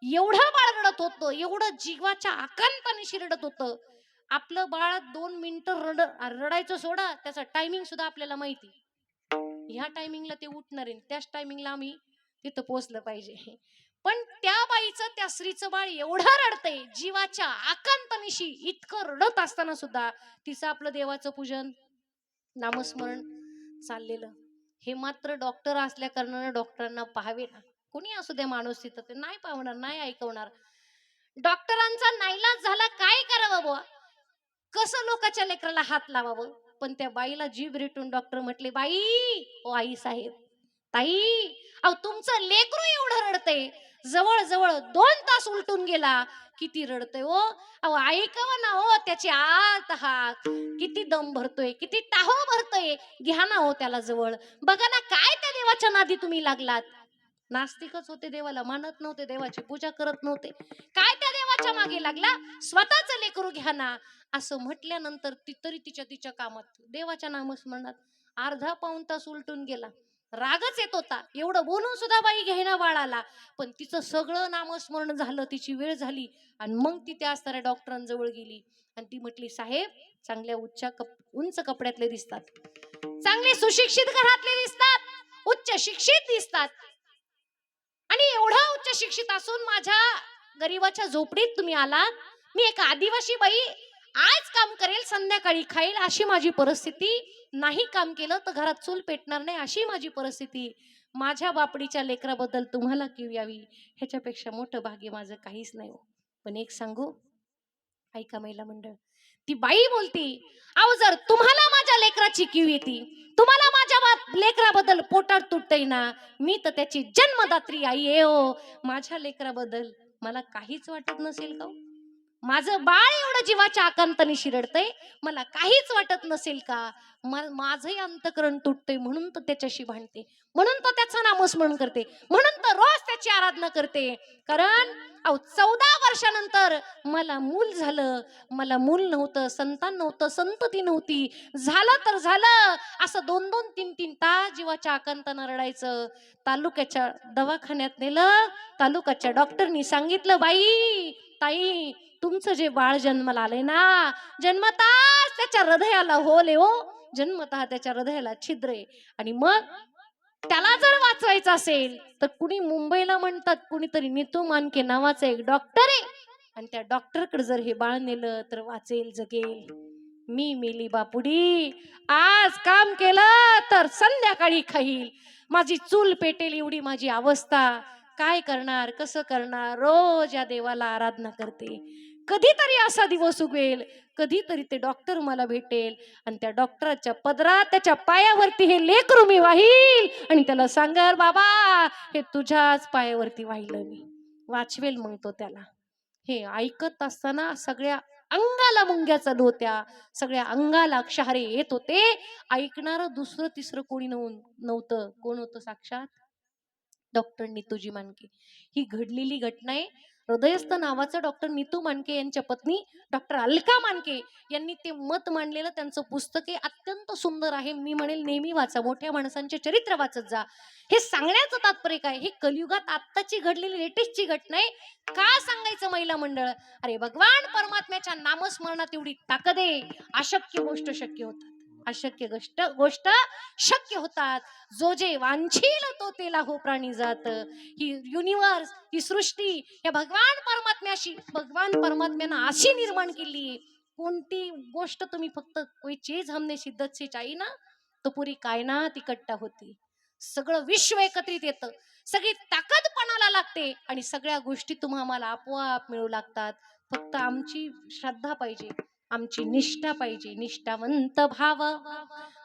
एवढं बाळ रडत होतं, एवढं जीवाच्या आकांताने रडत होतं. आपलं बाळ 2 मिनिटं रडायचं सोडा, त्याचा टायमिंग सुद्धा आपल्याला माहिती, ह्या टायमिंगला ते उठणार आहे, त्याच टायमिंगला आम्ही तिथं पोहोचलं पाहिजे. पण त्या बाईचं, त्या स्त्रीचं बाळ एवढं रडतंय जीवाच्या आकांतानिशी, इतकं रडत असताना सुद्धा तिचं आपलं देवाचं पूजन, नामस्मरण चाललेलं. हे मात्र डॉक्टर असल्या कारणानं डॉक्टरांना पाहावे ना. कोणी असू द्या माणूस तिथं, ते नाही पाहणार, नाही ऐकवणार. डॉक्टरांचा नाईलाज झाला, काय करावं बुवा, कसं लोकांच्या लेकराला हात लावावं. पण त्या बाईला जीभ रेटून डॉक्टर म्हटले, बाई, ओ आई साहेब, ताई, अहो तुमचं लेकरू एवढं रडतंय, जवळ जवळ 2 तास उलटून गेला, किती रडतंय ओ, अहो ऐकावं ना हो त्याची आत हाक, किती दम भरतोय, किती टाहो भरतोय, घ्या ना हो त्याला जवळ, बघा ना काय त्या देवाच्या नादी तुम्ही लागलात. नास्तिकच होते, देवाला मानत नव्हते, देवाची पूजा करत नव्हते, काय त्या देवाच्या मागे लागला, स्वतःच लेकरू घ्या ना. असं म्हटल्यानंतर ती तरी तिच्या कामात, देवाच्या नामस्मरणात अर्धा पाऊण तास उलटून गेला. रागच येत होता. एवढं बोलून सुद्धा बाई घेणा बाळाला, पण तिचं सगळं नामस्मरण झालं, तिची वेळ झाली आणि मग ती त्या असणाऱ्या डॉक्टरांजवळ गेली आणि ती म्हटली, साहेब चांगल्या उंच कपड्यातले दिसतात, चांगले सुशिक्षित घरातले दिसतात, उच्च शिक्षित दिसतात आणि एवढा उच्च शिक्षित असून माझ्या गरीबाच्या झोपडीत तुम्ही आलात. मी एक आदिवासी बाई, आज काम करेल संध्याकाळी खाईल अशी माझी परिस्थिती, नाही काम केलं तर घरात चूल पेटणार नाही अशी माझी परिस्थिती. माझ्या बापडीच्या लेकराबद्दल तुम्हाला कीव यावी ह्याच्यापेक्षा मोठं भाग्य माझं काहीच नाही हो. पण एक सांगू, ऐका महिला मंडळ, ती बाई बोलती, अहो जर तुम्हाला माझ्या लेकराची कीव येते, तुम्हाला माझ्या लेकराबद्दल पोटात तुटतय ना, मी तर त्याची जन्मदात्री आई आहे हो. माझ्या लेकराबद्दल मला काहीच वाटत नसेल का हो? माझं बाळ एवढं जीवाच्या आकांताने शिरडतंय, मला काहीच वाटत नसेल का? माझंही अंतकरण तुटतंय म्हणून तर त्याच्याशी भांडते, म्हणून तर त्याचं नामस्मरण करते, म्हणून तर रोज त्याची आराधना करते. कारण 14 वर्षानंतर मला मूल झालं, मला मूल नव्हतं, संतान नव्हतं, संतती नव्हती, झालं तर झालं असं 2-2, 3-3 तास जीवाच्या आकांतानं रडायचं. तालुक्याच्या दवाखान्यात नेलं, तालुक्याच्या डॉक्टरनी सांगितलं, बाई ताई तुमचं जे बाळ जन्माला आलंय ना, जन्मताच त्याच्या हृदयाला होल आहे हो, जन्मतः त्याच्या हृदयाला छिद्र आहे. आणि मग त्याला जर वाचवायचं असेल तर कुणी मुंबईला म्हणतात, कुणीतरी नीतू मानके नावाचा एक डॉक्टर आहे आणि त्या डॉक्टरकडे जर हे बाळ नेलं तर वाचेल, जगेल. मी मेली बापुडी, आज काम केलं तर संध्याकाळी खाईल, माझी चूल पेटेल एवढी माझी अवस्था, काय करणार, कसं करणार? रोज या देवाला आराधना करते. कधीतरी असा दिवस उगवेल, कधीतरी ते डॉक्टर मला भेटेल आणि त्या डॉक्टरच्या पदरात त्याच्या पायावरती हे लेकरू मी वाहील आणि त्याला सांगर, बाबा हे तुझ्याच पायावरती वाहिलं मी, वाचवेल मग तो त्याला. हे ऐकत असताना सगळ्या अंगाला मुंग्या चालू होत्या, सगळ्या अंगाला क्षारे येत होते. ऐकणारं दुसरं तिसरं कोणी नव्हतं. कोण होतं? साक्षात डॉक्टर नीतूजी मानके. ही घडलेली घटना आहे. हृदयस्थ नावाचं डॉक्टर नीतू मानके यांच्या पत्नी डॉक्टर अलका मानके यांनी ते मत मांडलेलं त्यांचं पुस्तक आहे, अत्यंत सुंदर आहे. मी म्हणेल नेहमी वाचा, मोठ्या माणसांचे चरित्र वाचत जा. हे सांगण्याचं तात्पर्य काय, हे कलियुगात आत्ताची घडलेली लेटेस्टची घटना आहे. का सांगायचं महिला मंडळ? अरे भगवान परमात्म्याच्या नामस्मरणात एवढी ताकद आहे, अशक्य गोष्ट शक्य होतात, अशक्य गोष्ट शक्य होतात. जो जे वांछील तो तेला हो प्राणी जात. ही युनिवर्स, ही सृष्टी या भगवान परमात्म्यानं अशी निर्माण केली. कोणती गोष्ट तुम्ही फक्त कोई चीज हमने शिद्दत से चाहिए ना तो पुरी कायनात इकट्ठा होती. सगळं विश्व एकत्रित येतं, सगळी ताकद पणाला लागते आणि सगळ्या गोष्टी तुम्हाला आपोआप मिळू लागतात. फक्त आमची श्रद्धा पाहिजे, आमची निष्ठा पाहिजे. निष्ठावंत भाव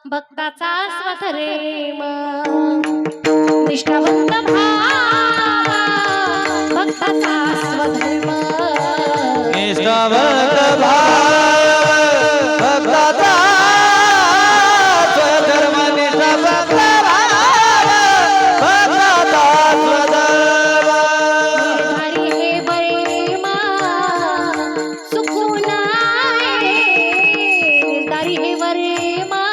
भक्ताचा स्वधर्म, निष्ठावंत भाव भक्ताचा स्वधर्म, निष्ठावंत भाव भक्ताचा स्वधर्म, निष्ठावंत भाव भक्ताचा स्वधर्म. निर्धारी हे वैमा सुखून आहे, निर्धारी हे वैमा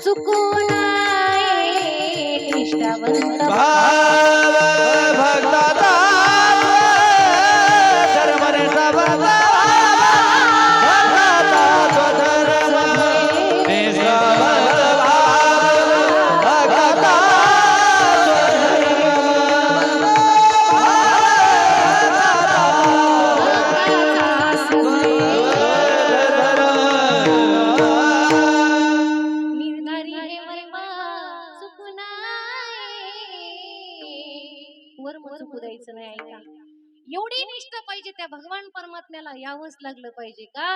सुखून आहे, निष्ठावंत भाव भक्ताचा धर्म, निष्ठावंत भक्ताचा स्वधर्म, निष्ठावंत भाव भक्ताचा निर्धारी हे वैमा सुखून आहे, वर्म चुकू द्यायचं नाही. ऐका, एवढी निष्ठा पाहिजे त्या भगवान परमात्म्याला, यावंच लागलं पाहिजे का?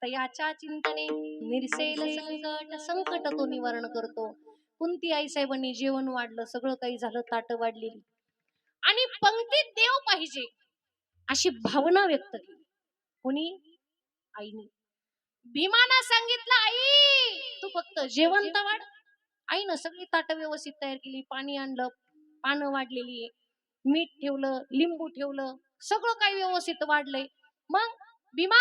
तर याच्या चिंतने निरसेल संकट, संकट तो निवारण करतो. कुंती आई साहेबांनी जेवण वाढलं, सगळं काही झालं, ताट वाढलेली आणि पंक्तीत देव पाहिजे अशी भावना व्यक्त केली. कोणी? आईनी. भीमाना सांगितलं, आई तू फक्त जेवण तर वाढ. आईनं सगळी ताट व्यवस्थित तयार केली, पाणी आणलं, पानं वाढलेली, मीठ ठेवलं, लिंबू ठेवलं, सगळं काही व्यवस्थित वाढलंय. मग भीमा,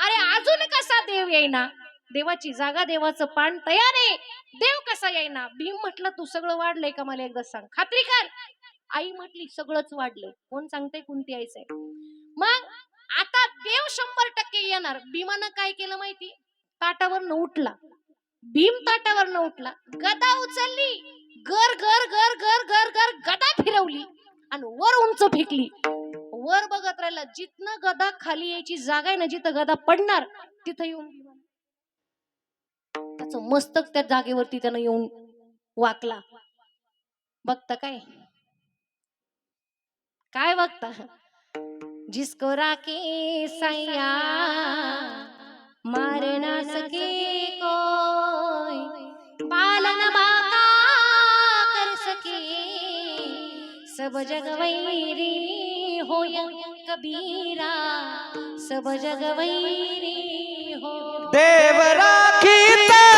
अरे अजून कसा देव येईना? देवाची जागा देवाचं पान तयार आहे. देव कसा येईना? भीम म्हटलं तू सगळं वाढलंय का मला एकदा सांग, खात्री कर. आई म्हटली सगळंच वाढलंय. कोण सांगते कुंती आईच आहे. मग आता देव 100% येणार. भीमानं काय केलं माहिती? ताटावर उठला. भीम ताटावर उठला, गदा उचलली, गर गर गर गर गर गर गदा फिरवली आणि वर उंच फेकली. वर बघत राहिला, जिथनं गदा खाली यायची जागा आहे ना, जिथं गदा पडणार तिथं येऊन त्याचं मस्तक त्या जागेवरती त्यानं येऊन वाकला. बघता काय काय बघता? जिसको राखे सैया मार ना सके कोई, बालन बाका कर सके, सब जग वैरी होय कबीरा, सब जग वैरी हो. देव राखी तया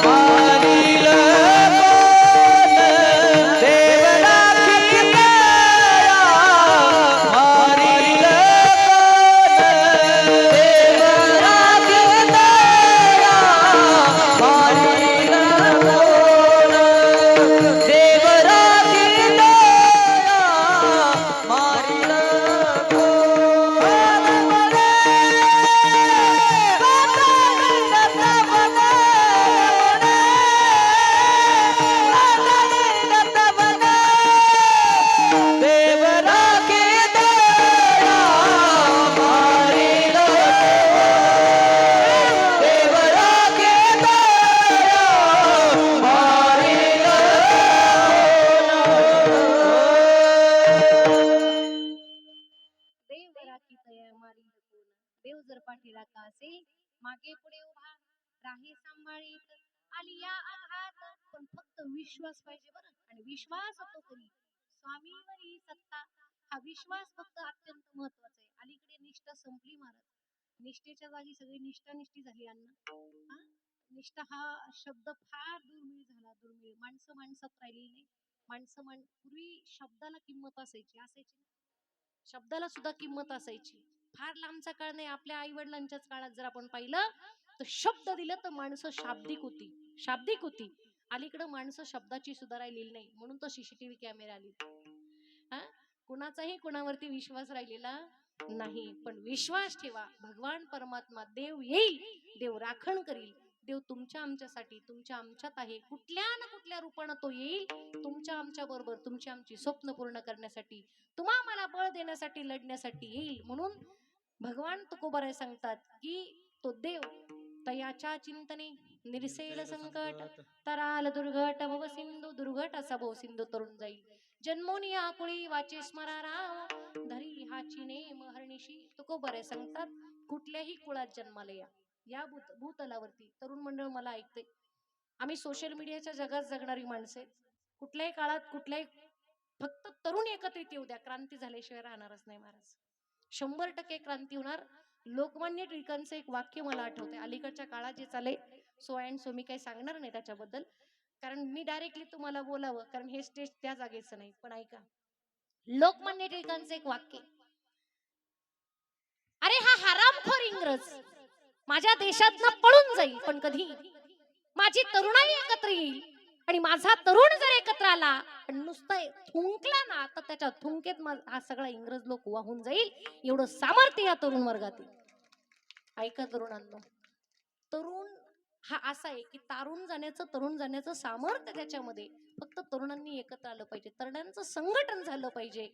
मारील कोण, देव राखी तया मारील कोण, देव राखी तया मारील कोण, देव राखी तया मारील देव राखी दया मारील, देव राखी दया मारील. देव राखी तया मारील कोण. देव जर पाठीराखा असेल, मागे पुढे उभा राही सांभाळीत, आली या आघात. पण फक्त विश्वास पाहिजे बरं. आणि विश्वास तो करी स्वामीवरी सत्ता. हा विश्वास फक्त अत्यंत महत्वाचा आहे. अलीकडे निष्ठा संपली महाराज. निष्ठेच्या जागी सगळी निष्ठा झाली अण्णा. निष्ठा हा शब्द फार दुर्मिळ झाला. दुर्मिळ. माणसं माणसात राहिली नाही. पूर्वी शब्दाला किंमत असायची. शब्दाला सुद्धा किंमत असायची. फार लांबचा काळ नाही, आपल्या आई वडिलांच्याच काळात जर आपण पाहिलं तर शब्द दिलं तर माणसं शाब्दिक होती. अलीकडे माणसं शब्दाची सुद्धा राहिलेली नाही. म्हणून तर सीसीटीव्ही कॅमेरा आली. कुणाचाही कुणावरती विश्वास राहिलेला नाही. पण विश्वास ठेवा, भगवान परमात्मा देव येईल, देव राखण करील. देव तुमच्या आमच्यासाठी, तुमच्या आमच्यात आहे. कुठल्या ना कुठल्या रूपानं तो येईल तुमच्या आमच्या बरोबर, तुमची आमची स्वप्न पूर्ण करण्यासाठी, तुम्हा मला बळ देण्यासाठी, लढण्यासाठी येईल. म्हणून भगवान तुकोबाराय सांगतात की तो देव तयाच्या चिंतने निरसेल संकट, तराल दुर्घट भव सिंधू, दुर्घट असा भव सिंधू तरुण जाईल. जन्मोनी आकुळी वाचे स्मरा राम, धरी हाची नेम हरणीशी. तुकोबाराय सांगतात कुठल्याही कुळात जन्माला या भूतलावरती. तरुण मंडळ मला ऐकते, आम्ही सोशल मीडियाच्या जगात जगणारी माणसे. कुठल्याही काळात फक्त तरुण एकत्रित येऊ द्या, क्रांती झाल्याशिवाय राहणारच नाही महाराज. 100% क्रांती होणार. लोकमान्य टिळकांचं एक वाक्य मला आठवतंय. अलीकडच्या काळात जे चाले सो अँड सो, मी काही सांगणार नाही त्याच्याबद्दल, कारण मी डायरेक्टली तुम्हाला बोलावं, कारण हे स्टेज त्या जागेचं नाही. पण ऐका, लोकमान्य टिळकांचं एक वाक्य, अरे हा हरामखोर इंग्रज माझ्या देशातनं पळून जाईल, पण कधी माझी तरुणाई एकत्र येईल. आणि माझा तरुण जर एकत्र आला आणि नुसतं थुंकला ना, तर त्याच्या थुंकेत हा सगळा इंग्रज लोक वाहून जाईल. एवढं सामर्थ्य या तरुण वर्गातील. ऐका तरुणांनो, तरुण हा असा आहे की तरुण जाण्याचं सामर्थ्य त्याच्यामध्ये. फक्त तरुणांनी एकत्र आलं पाहिजे, तरुणांचं संघटन झालं पाहिजे.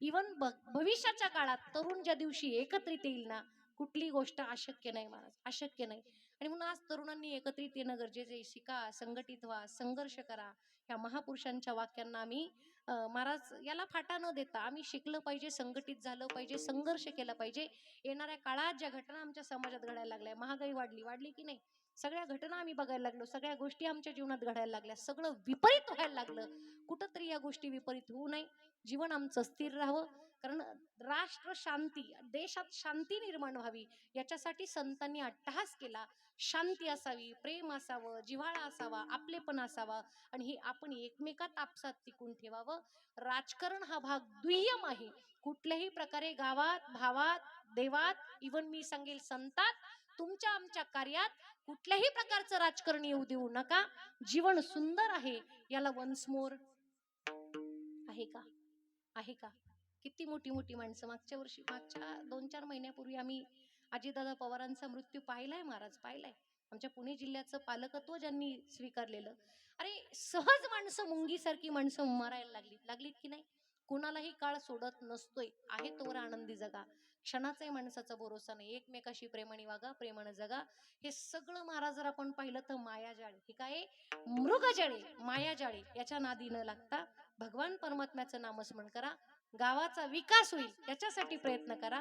इवन भविष्याच्या काळात तरुण ज्या दिवशी एकत्रित येईल ना, कुठली गोष्ट अशक्य नाही महाराज, अशक्य नाही. आणि म्हणून आज तरुणांनी एकत्रित येणं गरजेचं आहे. शिका, संघटित व्हा, संघर्ष करा. ह्या महापुरुषांच्या वाक्यांना आम्ही महाराज याला फाटा न देता आम्ही शिकलं पाहिजे, संघटित झालं पाहिजे, संघर्ष केला पाहिजे. येणाऱ्या काळात ज्या घटना आमच्या समाजात घडायला लागल्या, महागाई वाढली की नाही, सगळ्या घटना आम्ही बघायला लागलो, सगळ्या गोष्टी आमच्या जीवनात घडायला लागल्या, सगळं विपरीत व्हायला लागलं. कुठंतरी या गोष्टी विपरीत होऊ नये, जीवन आमचं स्थिर राहावं. कारण राष्ट्र शांती, देशात शांती निर्माण व्हावी याच्यासाठी संतांनी अट्टहास केला. शांती असावी, प्रेम असावं, जिव्हाळा असावा, आपलेपण असावा, आणि हे आपण एकमेकात आपसात टिकून ठेवावं. राजकारण हा भाग दुय्यम आहे. कुठल्याही प्रकारे गावात, भावात, देवात, इवन मी सांगेल संतात तुमच्या आमच्या कार्यात कुठल्याही प्रकारचं राजकारण येऊ देऊ नका. जीवन सुंदर आहे याला वन्स मोर आहे का? आहे का? किती मोठी मोठी माणसं मागच्या 2-4 महिन्यापूर्वी आम्ही अजितदादा पवारांचा मृत्यू पाहिलाय महाराज, पाहिलाय. आमच्या पुणे जिल्ह्याचं पालकत्व ज्यांनी स्वीकारलेलं. अरे सहज माणसं, मुंगीसारखी माणसं मरायला लागलीत की नाही? कुणालाही काळ सोडत नसतोय. आहे तोवर आनंदी जगा. क्षणाचाही माणसाचा भरोसा नाही. एकमेकाशी प्रेमाने वागा, प्रेमाने जगा. हे सगळं महाराज जर आपण पाहिलं तर मायाजाळे, हे काय मृगजाळे, मायाजाळे याच्या नादी न लागता भगवान परमात्म्याचं नामस्मरण करा. गावाचा विकास होईल याच्यासाठी प्रयत्न करा.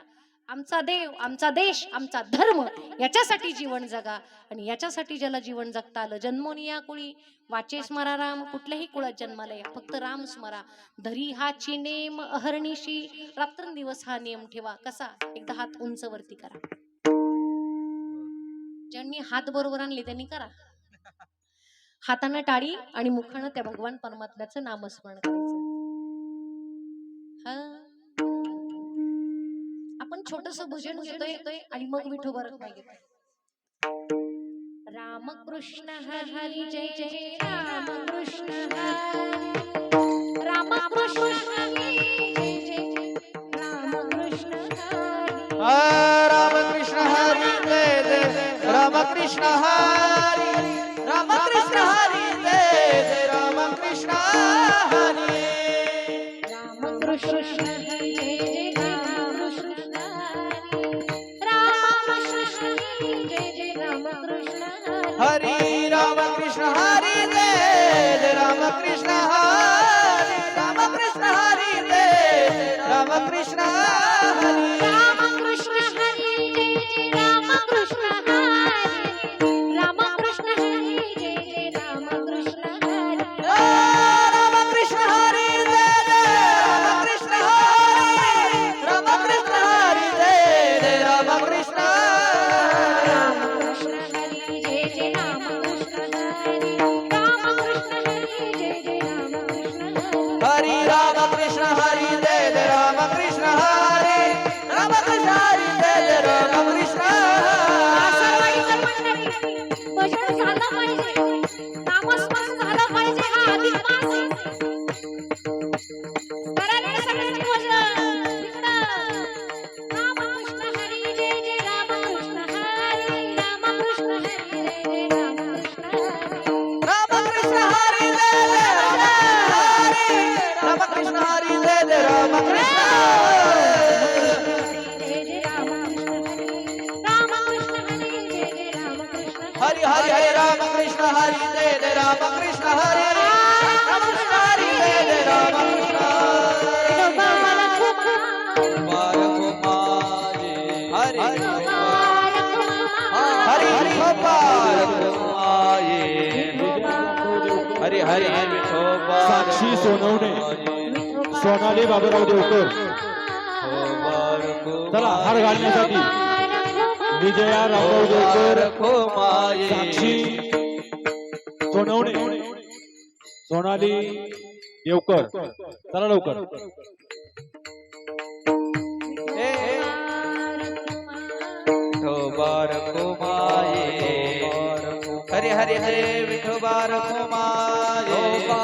आमचा देव, आमचा देश, आमचा धर्म याच्यासाठी जीवन जगा. आणि याच्यासाठी ज्याला जीवन जगता आलं, जन्मोनी या कुळी वाचे स्मरा राम. कुठल्याही कुळात जन्माला या, फक्त राम स्मरा. धरी हाची नेम अहर्निशी, रात्रंदिवस हा नियम ठेवा. कसा? एकदा हात उंच वरती करा. ज्यांनी हात बरोबर आणले त्यांनी करा. हातानं टाळी आणि मुखानं त्या भगवान परमात्म्याचं नामस्मरण करायचं. आपण छोटस भजन घेतोय आणि मग विठोबा रखमाई घेतोय. राम कृष्ण हरी जय जय राम कृष्ण हरी, राम कृष्ण हरी जय जय राम कृष्ण हरी, राम कृष्ण हरी जय जय राम कृष्ण हरी, राम कृष्ण हरी जय जय राम कृष्ण हरी, राम कृष्ण हरी जय जय राम कृष्ण हरी, राम कृष्ण हरी जय जय राम कृष्ण हरी, हरी राम कृष्ण हरी जय जय राम कृष्ण हरी, राम कृष्ण हरी जय जय राम कृष्ण हरी, राम कृष्ण हरी जय जय राम कृष्ण हरी, राम कृष्ण हरी जय जय राम कृष्ण हरी, राम कृष्ण हरी जय जय राम कृष्ण हरी, राम कृष्ण हरी जय जय राम कृष्ण राम कृष्ण हरी जय जय राम कृष्ण हरी, राम कृष्ण हरी जय जय राम कृष्ण हरी, हरी राम कृष्ण हरी जय जय राम कृष्ण हरी, राम कृष्ण हरी जय जय राम कृष्ण सर्वांचं मंडळी भजन झालं पाहिजे, नामस्मरण झालं पाहिजे. हा अधिक मास करायला सगळ्यांनी भजन इकडं. रामकृष्ण हरी जय जय रामकृष्ण हरी, रामकृष्ण हरी जय जय रामकृष्ण हरी, राम कृष्ण हरी जय जय राम हरी, राम कृष्ण हरी जय जय राम कृष्ण जय जय रामकृष्ण हरी, रामकृष्ण हरी जय जय रामकृष्ण हरी हरी हरी राम कृष्ण हरी जय जय राम कृष्ण हरी, राम कृष्ण हरी जय जय राम कृष्ण हरी, हरी हरी हरी हरी हरी साक्षी सोनवणे, सोनाली बाबूराव देवकर. चला हार घालण्यासाठी विजया रामराव देवकर, साक्षी सोनवणे, सोनाली देवकर. चला लवकर. हरे हरे हरे विठोबा रखो माये.